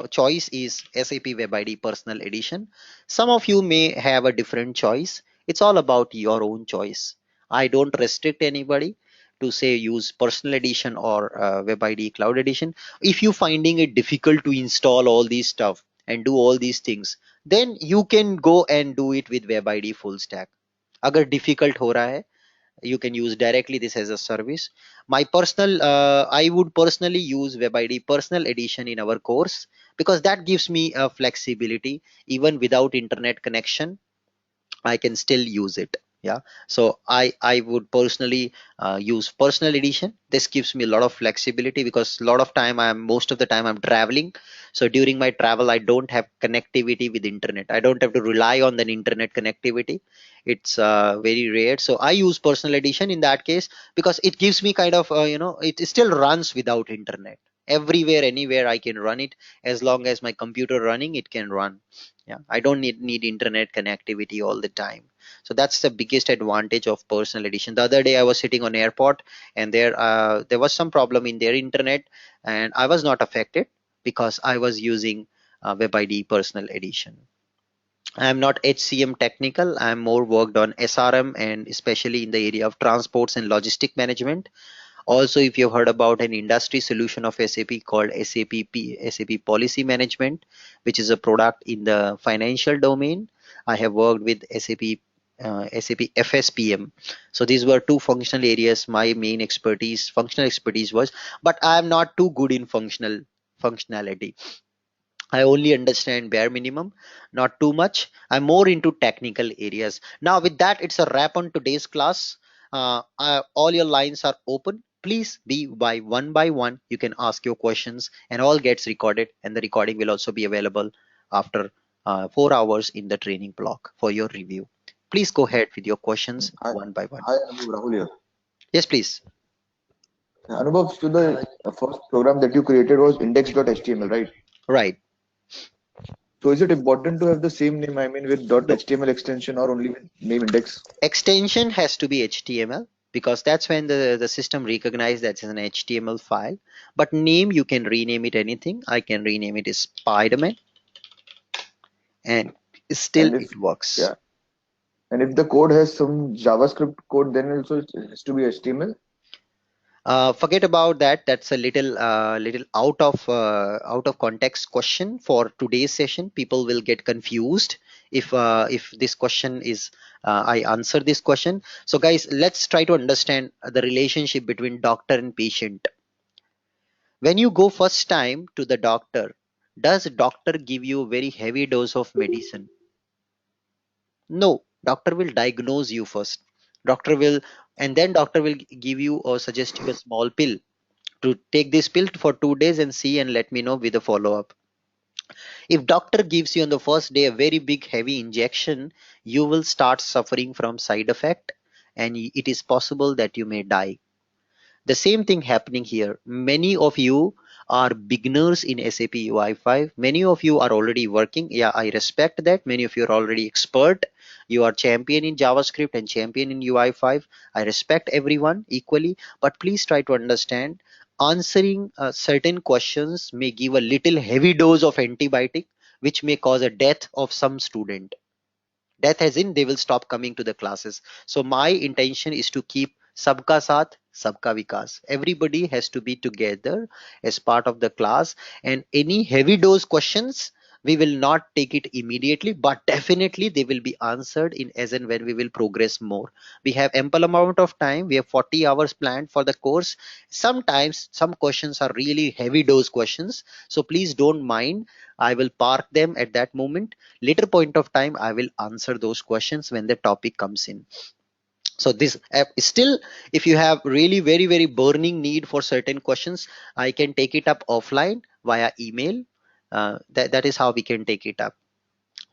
choice is SAP Web ID Personal Edition. Some of you may have a different choice. It's all about your own choice. I don't restrict anybody to say use Personal Edition or Web ID Cloud Edition. If you finding it difficult to install all these stuff and do all these things, then you can go and do it with Web ID full stack. अगर difficult हो रहा है, you can use directly this as a service. My personal I would personally use web id personal edition in our course because that gives me a flexibility. Even without internet connection I can still use it. Yeah, so I would personally use personal edition. This gives me a lot of flexibility because a lot of time most of the time I'm traveling. So during my travel I don't have connectivity with internet. I don't have to rely on the internet connectivity. It's very rare. So I use personal edition in that case because it gives me kind of it still runs without internet. Everywhere, anywhere I can run it. As long as my computer running, it can run. Yeah, I don't need internet connectivity all the time. So that's the biggest advantage of personal edition. The other day I was sitting on airport and there was some problem in their internet and I was not affected because I was using web id personal edition. I am not HCM technical. I am more worked on SRM and especially in the area of transports and logistic management. Also, if you've heard about an industry solution of SAP called SAP Policy Management, which is a product in the financial domain, I have worked with SAP SAP FSPM. So these were two functional areas. My main expertise, functional expertise was, but I am not too good in functionality. I only understand bare minimum, not too much. I'm more into technical areas. Now, with that, it's a wrap on today's class. All your lines are open. Please be by one. You can ask your questions, and all gets recorded. And the recording will also be available after 4 hours in the training block for your review. Please go ahead with your questions Hi, one by one. hi, Anubhav, Rahul here. Yes, please. Anubhav, so the first program that you created was index.html, right? Right. So is it important to have the same name, I mean, with No. .html extension or only with name index? Extension has to be HTML because that's when the system recognizes that's an HTML file. But name, you can rename it anything. I can rename it as Spider-Man and still And if it works. yeah, and if the code has some JavaScript code, then also it has to be HTML. Forget about that. That's a little out of context question for today's session. People will get confused if this question is I answer this question. So guys, let's try to understand the relationship between doctor and patient. When you go first time to the doctor, does doctor give you a very heavy dose of medicine? No, doctor will diagnose you first. Doctor will, and then doctor will give you or suggest you a small pill to take this pill for 2 days and see and let me know with a follow up. If doctor gives you on the first day a very big heavy injection, you will start suffering from side effect and it is possible that you may die. The same thing happening here. Many of you are beginners in SAP UI5. Many of you are already working. Yeah, I respect that. Many of you are already expert. You are champion in JavaScript and champion in UI5. I respect everyone equally, but please try to understand answering certain questions may give a little heavy dose of antibiotic, which may cause a death of some student. Death as in they will stop coming to the classes. So my intention is to keep sabka saath sabka vikas. Everybody has to be together as part of the class, and any heavy dose questions we will not take it immediately, but definitely they will be answered in as and when we will progress more. We have ample amount of time. We have 40 hours planned for the course. Sometimes some questions are really heavy dose questions, so please don't mind. I will park them at that moment. Later point of time I will answer those questions when the topic comes in. So this app is still, if you have really very burning need for certain questions, I can take it up offline via email. That is how we can take it up.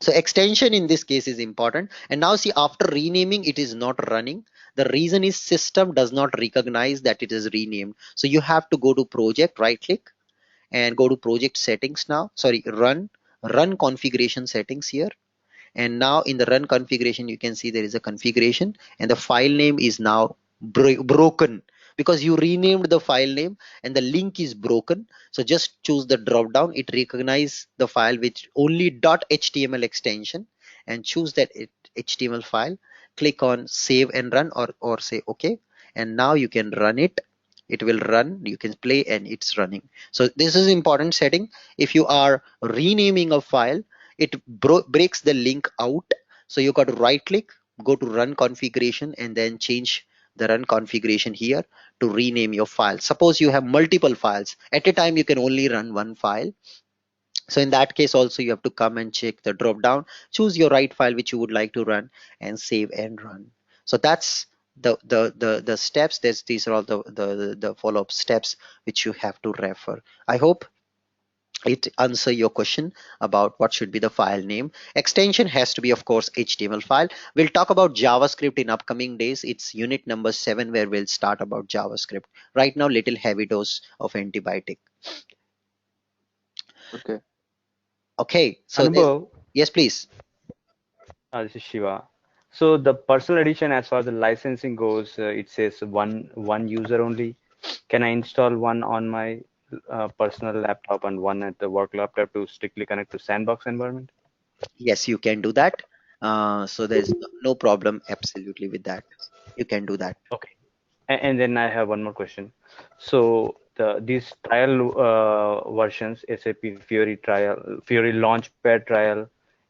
So extension in this case is important. And now see, after renaming it is not running. The reason is system does not recognize that it is renamed. So you have to go to project, right click and go to project settings. Now sorry, run configuration settings here. And now in the run configuration you can see there is a configuration and the file name is now broken because you renamed the file name and the link is broken. So just choose the drop down. It recognize the file with only .html extension and choose that html file. Click on save and run, or say okay, and now you can run it. It will run, you can play and it's running. So this is important setting. If you are renaming a file, it breaks the link out. So you got to right click, go to run configuration and then change the run configuration here to rename your file. Suppose you have multiple files at a time, you can only run one file. So in that case also you have to come and check the drop down, choose your right file which you would like to run and save and run. So that's the steps. These are all the follow-up steps which you have to refer. I hope it answer your question about what should be the file name. Extension has to be of course HTML file. We'll talk about JavaScript in upcoming days. It's unit number 7 where we'll start about JavaScript. Right now little heavy dose of antibiotic. Okay. Okay, so Anubhav, yes please. this is Shiva. So the personal edition, as far as the licensing goes, it says one user only. Can I install one on my personal laptop and one at the work laptop to strictly connect to sandbox environment? Yes, you can do that. So there's no problem absolutely with that. You can do that. Okay. And then I have one more question. So these trial versions, SAP Fiori trial, Fiori Launchpad trial,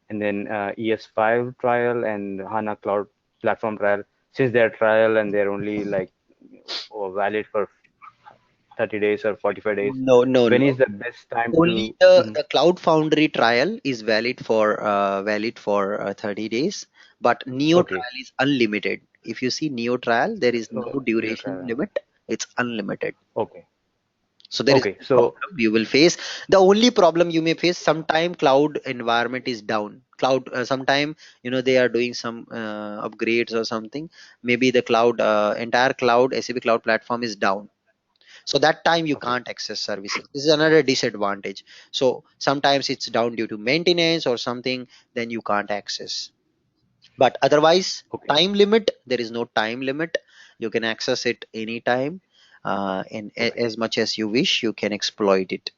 and then ES5 trial and HANA Cloud. platform trial, since they're trial and they're only like valid for 30 days or 45 days? No, no, When no. is the best time Only to? the Cloud Foundry trial is valid for 30 days, but Neo Okay. trial is unlimited. If you see Neo trial, there is no New duration trial. limit. It's unlimited. Okay. So there is Okay. no So problem you will face. The only problem you may face, sometime cloud environment is down. Cloud, sometime they are doing some upgrades or something. Maybe the cloud, entire cloud SAP cloud platform is down. So that time you okay. can't access services. This is another disadvantage. So sometimes it's down due to maintenance or something, then you can't access. But otherwise, Okay. time limit, there is no time limit. You can access it anytime, and Okay. as much as you wish, you can exploit it.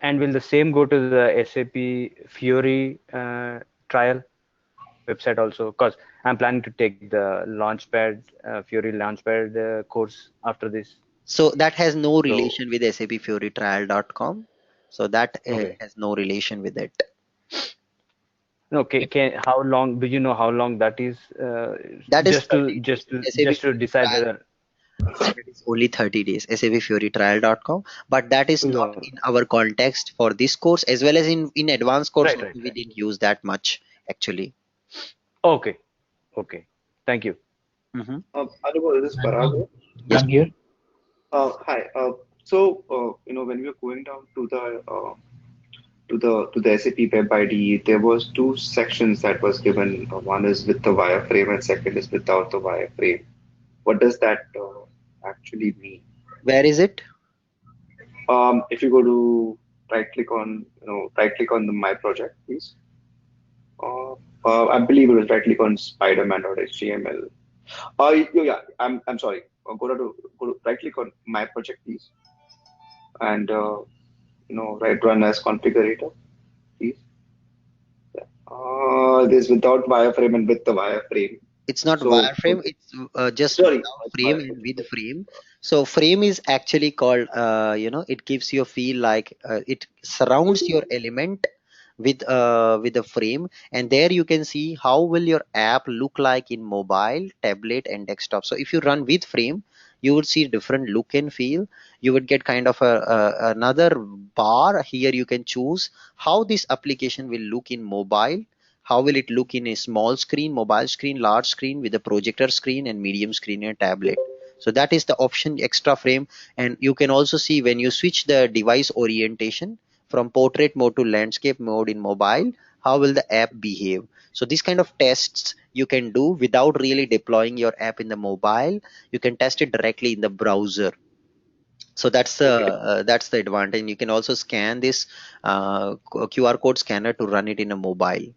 And will the same go to the SAP Fiori trial website also? Because I'm planning to take the Launchpad Fiori Launchpad course after this. So that has no So relation with sapfurytrial.com. So that okay. has no relation with it. No, how long do you know how long that is? That is Just 30 to days. SAP just to Fury decide trial. whether. That is only 30 days. sapfurytrial.com. But that is not No. in our context for this course, as well as in advanced course Right, also right, we right. didn't use that much actually. Okay, okay. Thank you. Hmm. Anubhav, this is Parag here. Yes. I'm here. Hi. When we were going down to the SAP Web IDE, there was two sections that was given. One is with the wireframe, and second is without the wireframe. What does that actually mean? Where is it? If you go to right click on the My Project, please. I believe it was right click on Spiderman.html. Yeah, I'm sorry. Go to right click on My Project, please, and right run as configurator, please. This without wireframe and with the wireframe. It's not So wireframe, it's just sorry, without it's frame and with wireframe. frame. So frame is actually called, it gives you a feel like it surrounds your element with a frame, and there you can see how will your app look like in mobile, tablet, and desktop. So if you run with frame, you would see different look and feel. You would get kind of another bar here. You can choose how this application will look in mobile, how will it look in a small screen, mobile screen, large screen, with a projector screen, and medium screen and tablet. So that is the option extra frame. And you can also see when you switch the device orientation from portrait mode to landscape mode in mobile, how will the app behave. So these kind of tests you can do without really deploying your app in the mobile. You can test it directly in the browser. So Okay. that's the advantage. You can also scan this QR code scanner to run it in a mobile.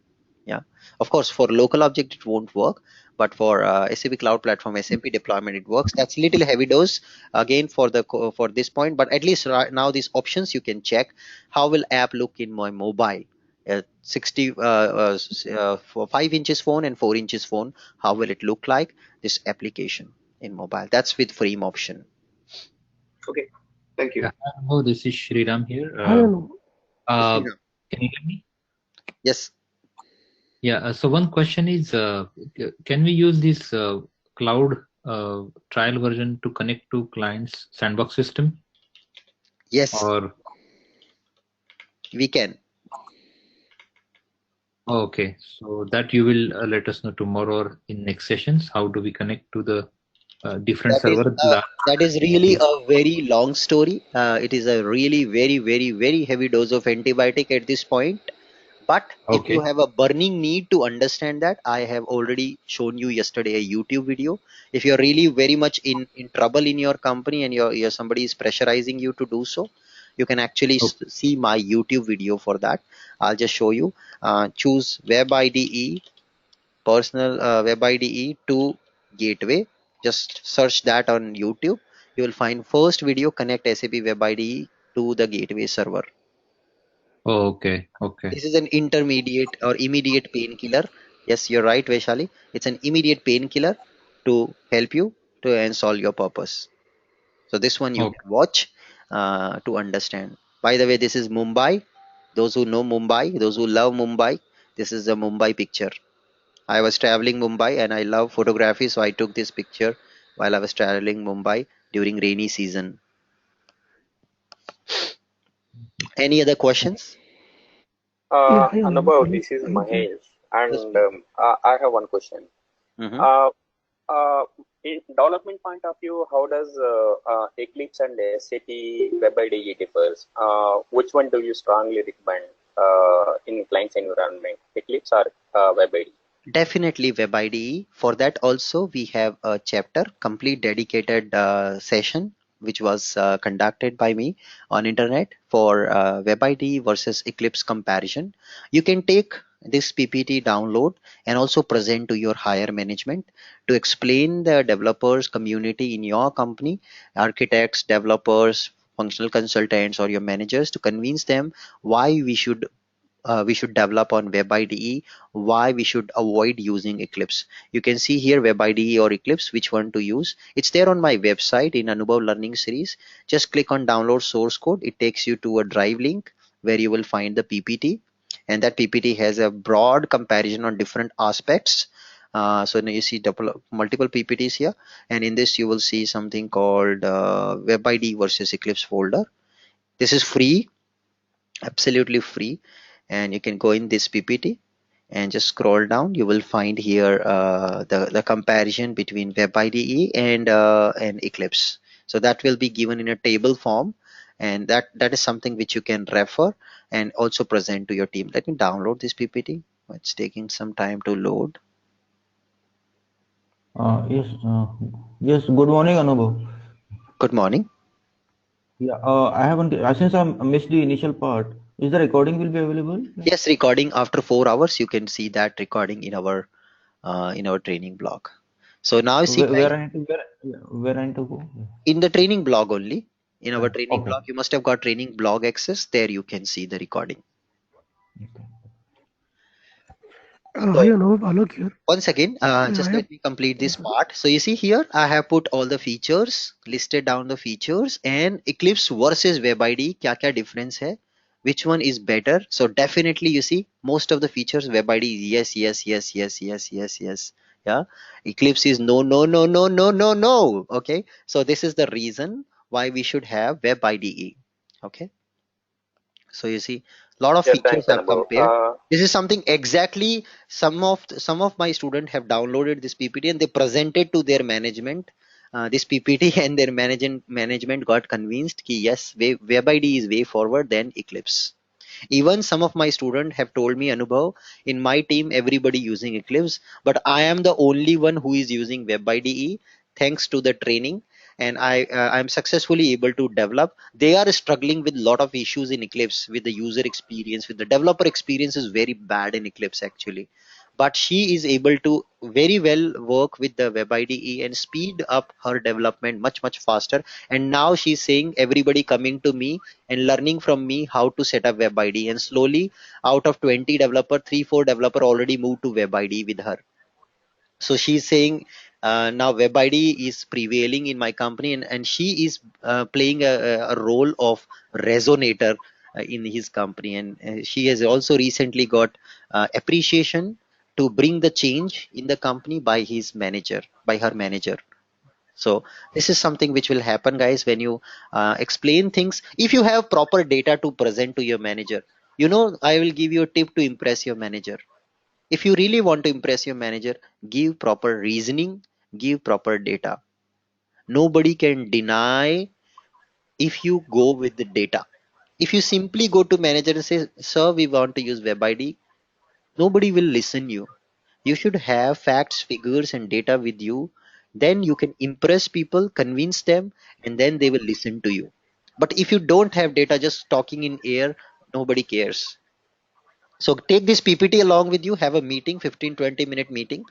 Yeah, of course for local object it won't work, but for SAP cloud platform SMP deployment it works. That's little heavy dose again for for this point, but at least right now these options you can check. How will app look in my mobile, 60 for 5 inches phone and 4 inches phone, how will it look like this application in mobile? That's with frame option. Okay. Thank you. Yeah, hello, this is Shriram here. Yes, Sriram. Can you hear me? Yes. Yeah, so one question is, can we use this cloud trial version to connect to client's sandbox system? Yes, Or, we can. oh, okay, so that you will let us know tomorrow or in next sessions. How do we connect to the different That is server? that is really a very long story. It is a really very very very heavy dose of antibiotic at this point. But if you Okay, have a burning need to understand that, I have already shown you yesterday a YouTube video. If you're really very much in trouble in your company and your somebody is pressurizing you to do so, you can actually okay, see my YouTube video for that. I'll just show you. Choose Web IDE, personal Web IDE to gateway. Just search that on YouTube. You will find first video, connect SAP Web IDE to the gateway server. okay, okay, This is an intermediate or immediate painkiller. Yes, you're right, Vaishali. It's an immediate painkiller to help you to solve your purpose. So this one you okay, can watch to understand. By the way, this is Mumbai. Those who know Mumbai, those who love Mumbai, this is a Mumbai picture. I was traveling Mumbai and I love photography, so I took this picture while I was traveling Mumbai during rainy season. Any other questions? Yeah, hi Anubhav, Alok, this is Alok here. Mahesh, Yes, and please. I have one question. Mm-hmm. Uh, in development point of view, how does Eclipse and SAP Web IDE differs? Which one do you strongly recommend in client's environment, Eclipse or Web IDE? Definitely Web IDE. For that also we have a chapter, complete dedicated session which was conducted by me on internet for Web IDE versus Eclipse comparison. You can take this PPT download and also present to your higher management to explain the developers community in your company, architects, developers, functional consultants or your managers, to convince them why we should develop on Web IDE, why we should avoid using Eclipse. You can see here Web IDE or Eclipse, which one to use. It's there on my website in Anubhav Learning Series. Just click on download source code. It takes you to a drive link where you will find the PPT, and that PPT has a broad comparison on different aspects. So now you see multiple PPTs here, and in this you will see something called Web IDE versus Eclipse folder. This is free, absolutely free, and you can go in this PPT and just scroll down. You will find here the comparison between Web IDE and Eclipse. So that will be given in a table form, and that is something which you can refer and also present to your team. Let me download this PPT. It's taking some time to load. Yes, yes. Good morning, Anubhav. Good morning. Yeah, I haven't. Since I missed the initial part, is the recording will be available? Yes, recording after 4 hours. You can see that recording in our training blog. So now see, guys, Where I need to where I need to go? in the training blog only. In our Yeah. training Okay. blog, you must have got training blog access. There you can see the recording. Hi So Alok here. once again, Yeah, I just have. let me complete this part. So you see here, I have put all the features, listed down the features, and Eclipse versus WebID, क्या क्या difference है, which one is better. So definitely you see most of the features WebID is yes, yes, yes, yes, yes, yes, yes. Yeah, Eclipse is no, no, no, no, no, no, no. Okay, so this is the reason why we should have WebIDE. Okay. So you see, a lot of Yeah, features thanks, are Anubhav. compared. This is something exactly some of my students have downloaded this PPT and they presented to their management this PPT and their management got convinced कि yes, WebID is way forward than Eclipse. Even some of my students have told me, Anubhav, in my team everybody using Eclipse, but I am the only one who is using Web IDE thanks to the training, and I'm successfully able to develop. They are struggling with a lot of issues in Eclipse with the user experience, with the developer experience is very bad in Eclipse actually. But she is able to very well work with the Web IDE and speed up her development much faster. And now she's saying everybody coming to me and learning from me how to set up Web IDE. And slowly, out of 20 developer, 3 4 developer already moved to Web IDE with her. So she's saying now Web IDE is prevailing in my company, and she is playing a role of resonator in his company. And she has also recently got appreciation to bring the change in the company by his manager, by her manager. So this is something which will happen, guys, when you explain things. If you have proper data to present to your manager, you know, I will give you a tip to impress your manager. If you really want to impress your manager, give proper reasoning, give proper data. Nobody can deny if you go with the data. If you simply go to manager and say, sir, we want to use Web ID, nobody will listen you. You should have facts, figures, and data with you. Then you can impress people, convince them, and then they will listen to you. But if you don't have data, just talking in air, nobody cares. So take this PPT along with you, have a meeting, 15-20 minute meeting.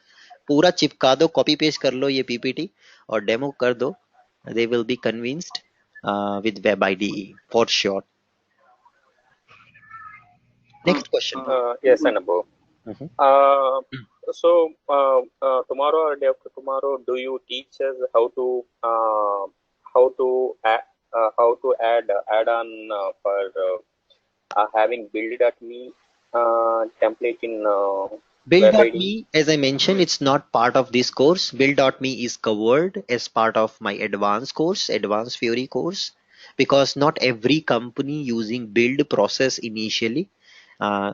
पूरा चिपका दो, copy paste कर लो ये PPT और demo कर दो. They will be convinced with Web IDE for sure. Next question. Yes, Anubhav. Mhm. Uh, tomorrow or day after tomorrow, do you teach us how to add on for having build.me template in web IDE? Build.me, as I mentioned, it's not part of this course. Build.me is covered as part of my advanced course, advanced Fiori course, because not every company using build process initially.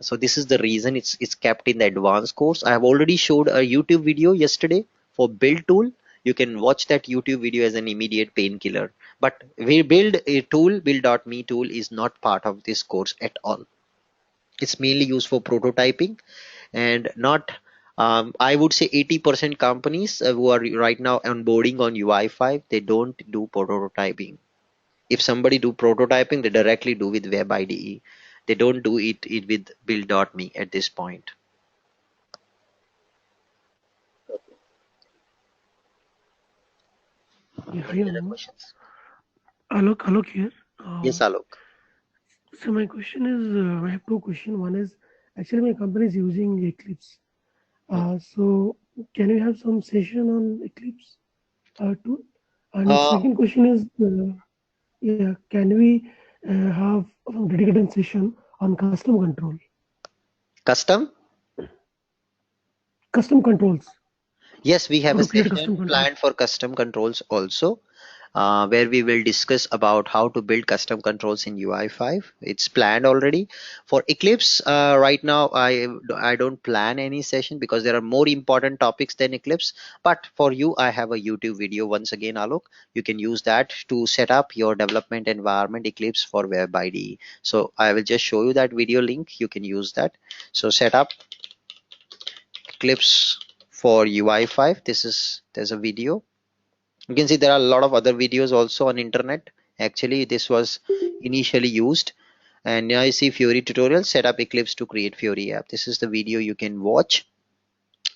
So this is the reason it's kept in the advanced course. I have already showed a YouTube video yesterday for build tool. You can watch that YouTube video as an immediate painkiller. But we build a tool, build.me tool is not part of this course at all. It's mainly used for prototyping and not I would say 80% companies who are right now onboarding on UI5, they don't do prototyping. If somebody do prototyping, they directly do with Web IDE. They don't do it with build.me at this point. Okay. Yeah, hi, Any other Anubhav. questions? Alok here. Yes, Alok. So my question is, I have two questions. One is, actually my company is using Eclipse. So can we have some session on Eclipse tool? And Uh, second question is, yeah, can we have some dedicated session on custom control, Custom? custom controls, Yes, we have how a to create a custom session control? planned for custom controls also, where we will discuss about how to build custom controls in UI5. It's planned already. For Eclipse, right now I don't plan any session because there are more important topics than Eclipse. But for you, I have a YouTube video once again, Alok. You can use that to set up your development environment Eclipse for Web IDE. So I will just show you that video link. You can use that. So set up Eclipse for UI5. There's a video. You can see there are a lot of other videos also on internet. Actually, this was initially used. And now you see Fiori tutorial, set up Eclipse to create Fiori app. This is the video you can watch.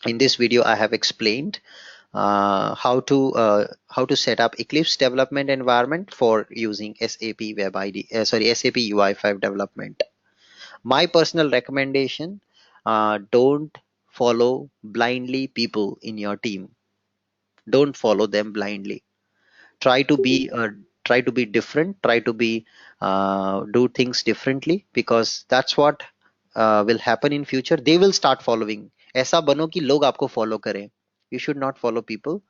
In this video, I have explained how to set up Eclipse development environment for using SAP Web ID, SAP UI5 development. My personal recommendation: don't follow blindly people in your team. Don't follow them blindly. Try to be different. Try to be do things differently, because that's what will happen in future. They will start following. ऐसा बनो कि लोग आपको follow करें. You should not follow people.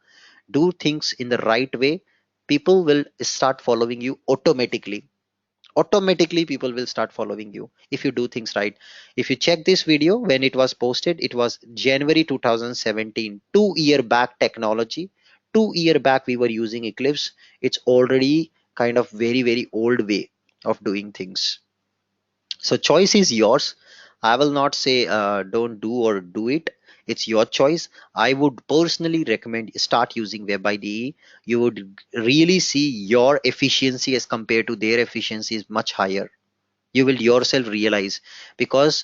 Do things in the right way. People will start following you automatically. Automatically people will start following you if you do things right. If you check this video, when it was posted, it was January 2017, 2 year back technology. 2 year back we were using Eclipse. It's already kind of very old way of doing things. So choice is yours. I will not say don't do or do it. It's your choice. I would personally recommend start using Web IDE. You would really see your efficiency as compared to their efficiency is much higher. You will yourself realize, because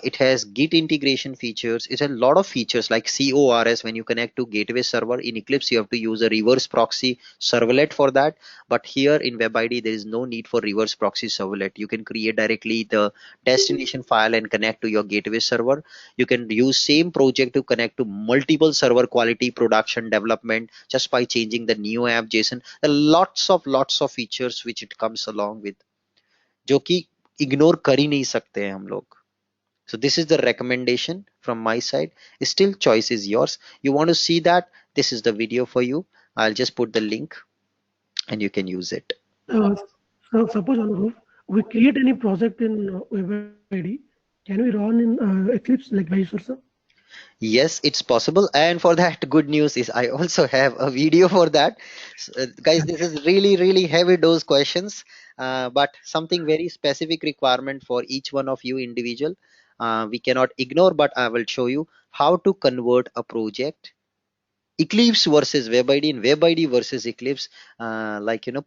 it has git integration features. It's a lot of features like CORS. When you connect to gateway server in Eclipse, you have to use a reverse proxy servlet for that. But here in WebID, there is no need for reverse proxy servlet. You can create directly the destination file and connect to your gateway server. You can use same project to connect to multiple server quality production development just by changing the new app JSON. There are lots of features which it comes along with, जो कि ignore कर ही नहीं सकते हैं हम लोग. So this is the recommendation from my side. Still, choice is yours. You want to see that? This is the video for you. I'll just put the link and you can use it. So suppose Anubhav, we create any project in Web IDE, can we run in Eclipse like vice versa? Yes, it's possible. And for that, good news is I also have a video for that. Guys, this is really heavy dose questions, but something very specific requirement for each one of you individual. We cannot ignore, but I will show you how to convert a project Eclipse versus WebID and WebID versus Eclipse,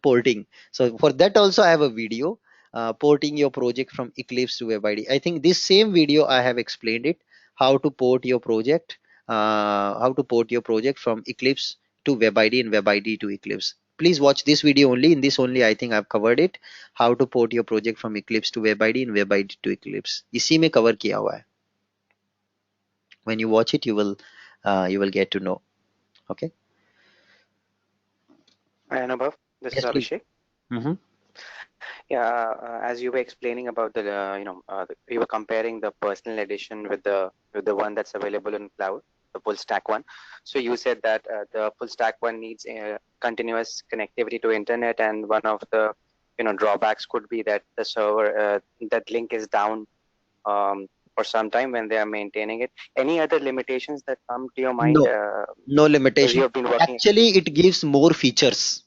porting. So for that also I have a video, porting your project from Eclipse to WebID. I think this same video I have explained it, how to port your project, from Eclipse to WebID and WebID to Eclipse. Please watch this video only. In this only I think I've covered it, how to port your project from Eclipse to WebID and WebID to Eclipse. इसी में cover किया हुआ है. When you watch it, you will get to know. Okay. Hi Anubhav, this is Yes, please. Abhishek. Mm-hmm. Yeah, as you were explaining about the, you were comparing the personal edition with the one that's available in cloud, the full stack one. So you said that the full stack one needs continuous connectivity to internet, and one of the drawbacks could be that the server that link is down for some time when they are maintaining it. Any other limitations that come to your mind? No, no Because you limitation. have been working. Actually, it gives more features.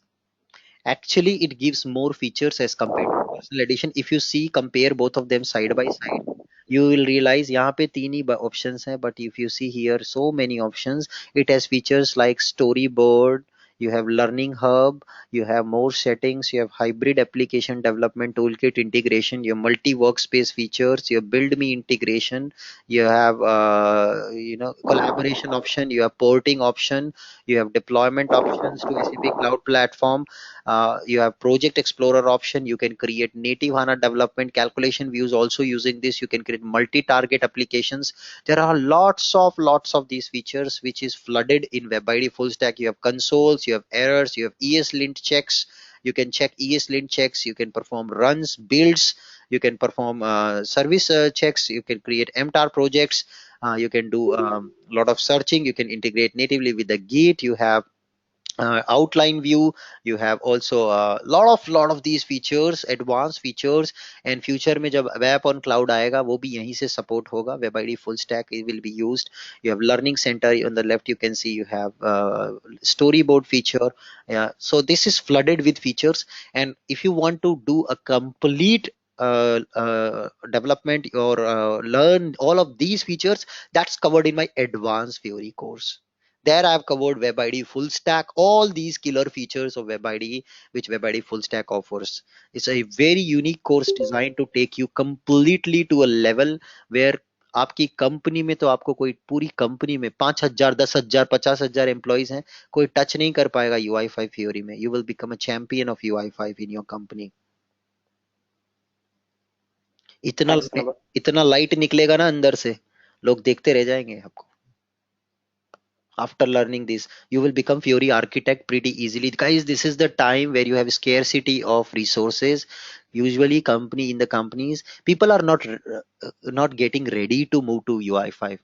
Actually, it gives more features as compared to personal edition. If you see, compare both of them side by side, you will realize यहाँ पे तीन ही options हैं, but if you see here so many options, it has features like storyboard, you have learning hub, you have more settings, you have hybrid application development toolkit integration, your multi workspace features, your build me integration, you have collaboration option, you have porting option, you have deployment options to SAP cloud platform, you have project explorer option, you can create native HANA development calculation views also using this, you can create multi-target applications. There are lots of these features which is flooded in WebID full stack. You have consoles, you have errors, you have ESLint checks, you can check ESLint checks, you can perform runs, builds, you can perform service checks, you can create MTAR projects, you can do a lot of searching, you can integrate natively with the Git, you have outline view, you have also a lot of these features, advanced features, and future में जब web on cloud आएगा वो भी यहीं से support होगा. web id full stack it will be used. You have learning center on the left, you can see you have storyboard feature. Yeah, so this is flooded with features, and if you want to do a complete development or learn all of these features, that's covered in my advanced Fiori course. There I've covered WebID full stack, all these killer features of WebID, which WebID full stack offers. It's a very unique course designed to take you completely to a level where आपकी company में तो आपको कोई पूरी company में 5,000 10,000 50,000 employees हैं, कोई touch नहीं कर पाएगा UI5 थ्योरी में. You will become a champion of UI5 in your company. इतना Thanks, Anubhav. इतना लाइट निकलेगा ना अंदर से, लोग देखते रह जाएंगे आपको. After learning this, you will become Fiori architect pretty easily, guys. This is the time where you have scarcity of resources. Usually in the companies, people are not getting ready to move to UI5.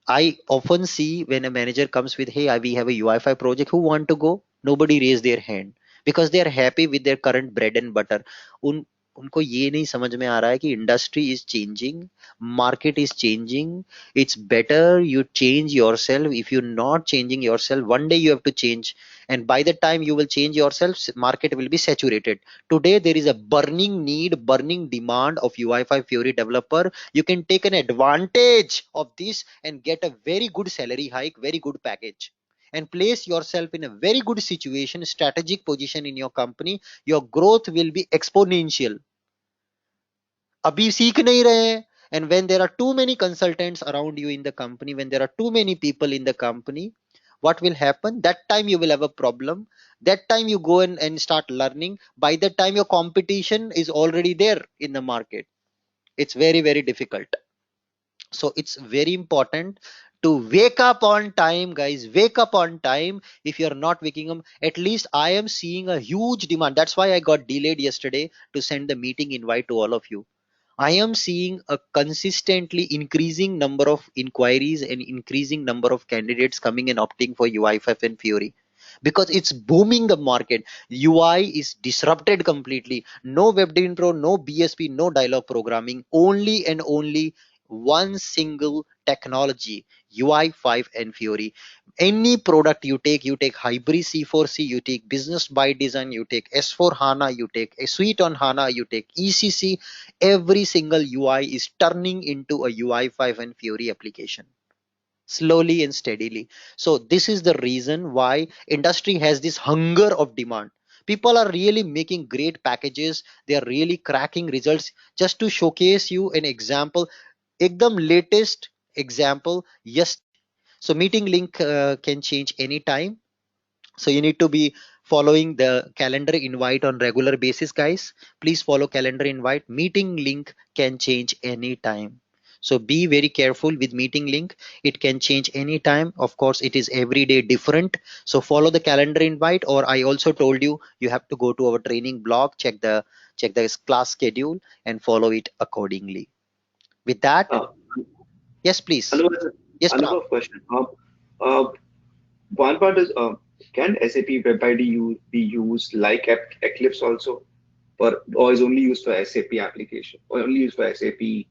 I often see when a manager comes with, hey, we have a UI5 project, who want to go? Nobody raise their hand because they are happy with their current bread and butter. उन उनको ये नहीं समझ में आ रहा है कि industry is changing, market is changing. It's better you change yourself. If you're not changing yourself, one day you have to change, and by the time you will change yourself, market will be saturated. Today there is a burning need, burning demand of UI5 Fiori developer. You can take an advantage of this and get a very good salary hike, very good package, and place yourself in a very good situation, strategic position in your company. Your growth will be exponential. अभी सीख नहीं रहे हैं, and when there are too many consultants around you in the company, when there are too many people in the company, what will happen? That time you will have a problem. That time you go and start learning. By the time your competition is already there in the market, it's very difficult. So it's very important to wake up on time, guys. Wake up on time. If you're not waking up, at least I am seeing a huge demand. That's why I got delayed yesterday to send the meeting invite to all of you. I am seeing a consistently increasing number of inquiries and increasing number of candidates coming and opting for UI5 and Fiori because it's booming the market. UI is disrupted completely. No WebDesign Pro, no BSP, no dialog programming, only and only one single technology, UI5 and Fiori. Any product you take Hybrid C4C, you take Business by Design, you take S4 HANA, you take a Suite on HANA, you take ECC, every single UI is turning into a UI5 and Fiori application slowly and steadily. So this is the reason why industry has this hunger of demand. People are really making great packages. They are really cracking results. Just to showcase you an example, ekdam latest example yesterday. So meeting link can change anytime. So you need to be following the calendar invite on regular basis, guys. Please follow calendar invite. Meeting link can change anytime. So be very careful with meeting link. It can change anytime. Of course, it is every day different. So follow the calendar invite, or I also told you, you have to go to our training blog, check the class schedule and follow it accordingly. With that, Uh, yes, please. Another Yes, Pranam. another question. One part is, can SAP Web IDE be used like Eclipse also, or is only used for SAP application, or only used for SAP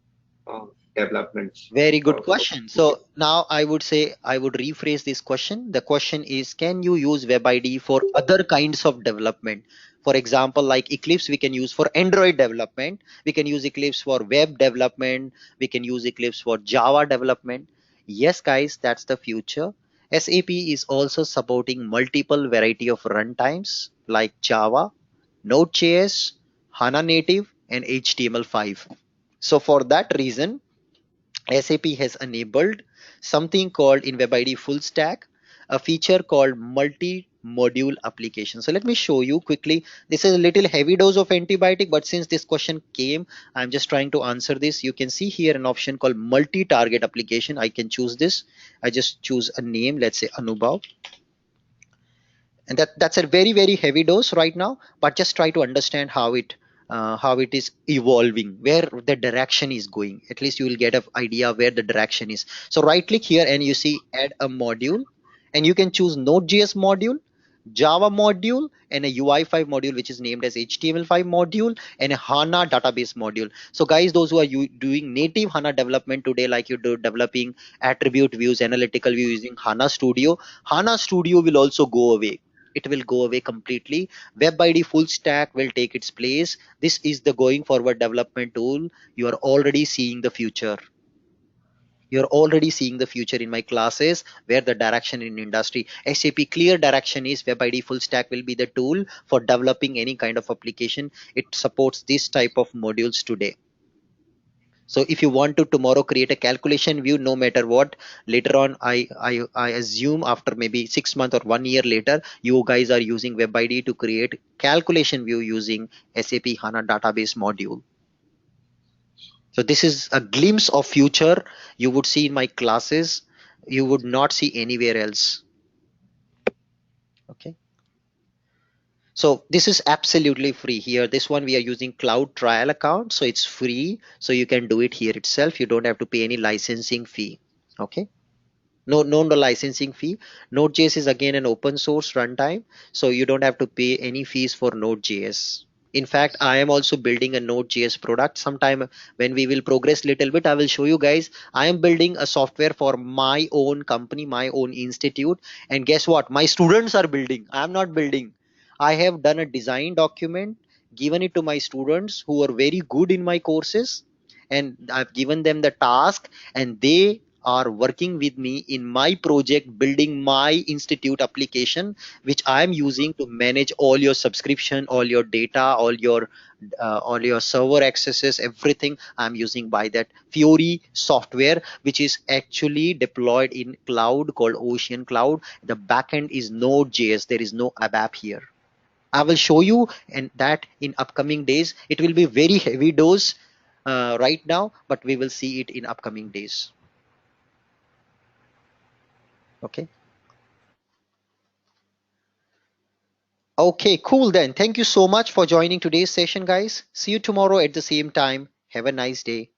developments Very good of question. okay. So now I would say, I would rephrase this question. The question is, can you use WebID for other kinds of development? For example, like Eclipse, we can use for Android development. We can use Eclipse for web development. We can use Eclipse for Java development. Yes, guys, that's the future. SAP is also supporting multiple variety of runtimes like Java, Node.js, HANA Native, and HTML5. So for that reason, SAP has enabled something called in WebID full stack, a feature called multi-module application. So let me show you quickly. This is a little heavy dose of antibiotic, but since this question came, I'm just trying to answer this. You can see here an option called multi-target application. I can choose this. I just choose a name, let's say Anubhav, and that's a very heavy dose right now, but just try to understand how it is evolving, where the direction is going. At least you will get an idea where the direction is. So right click here and you see add a module, and you can choose Node.js module, Java module, and a UI5 module which is named as HTML5 module, and a HANA database module. So guys, those who are doing native HANA development today, like you do developing attribute views, analytical view using HANA Studio will also go away. It will go away completely. WebID full stack will take its place. This is the going forward development tool. You are already seeing the future. You're already seeing the future in my classes, where the direction in industry. SAP clear direction is WebID full stack will be the tool for developing any kind of application. It supports this type of modules today. So if you want to tomorrow create a calculation view, no matter what, later on, I assume after maybe 6 months or 1 year later, you guys are using WebID to create calculation view using SAP HANA database module. So this is a glimpse of future you would see in my classes. You would not see anywhere else. Okay. So this is absolutely free here. This one we are using cloud trial account. So it's free. So you can do it here itself. You don't have to pay any licensing fee. Okay. No licensing fee. Node.js is again an open source runtime. So you don't have to pay any fees for Node.js. In fact, I am also building a Node.js product. Sometime when we will progress little bit, I will show you guys. I am building a software for my own company, my own institute. And guess what? My students are building. I am not building. I have done a design document, given it to my students who are very good in my courses. And I've given them the task, and they are working with me in my project building my institute application, which I am using to manage all your subscription, all your data, all your server accesses, everything I'm using by that Fiori software, which is actually deployed in cloud called Ocean Cloud. The backend is Node.js. There is no ABAP here. I will show you and that in upcoming days. It will be very heavy dose right now, but we will see it in upcoming days. Okay. Okay, cool then. Thank you so much for joining today's session, guys. See you tomorrow at the same time. Have a nice day.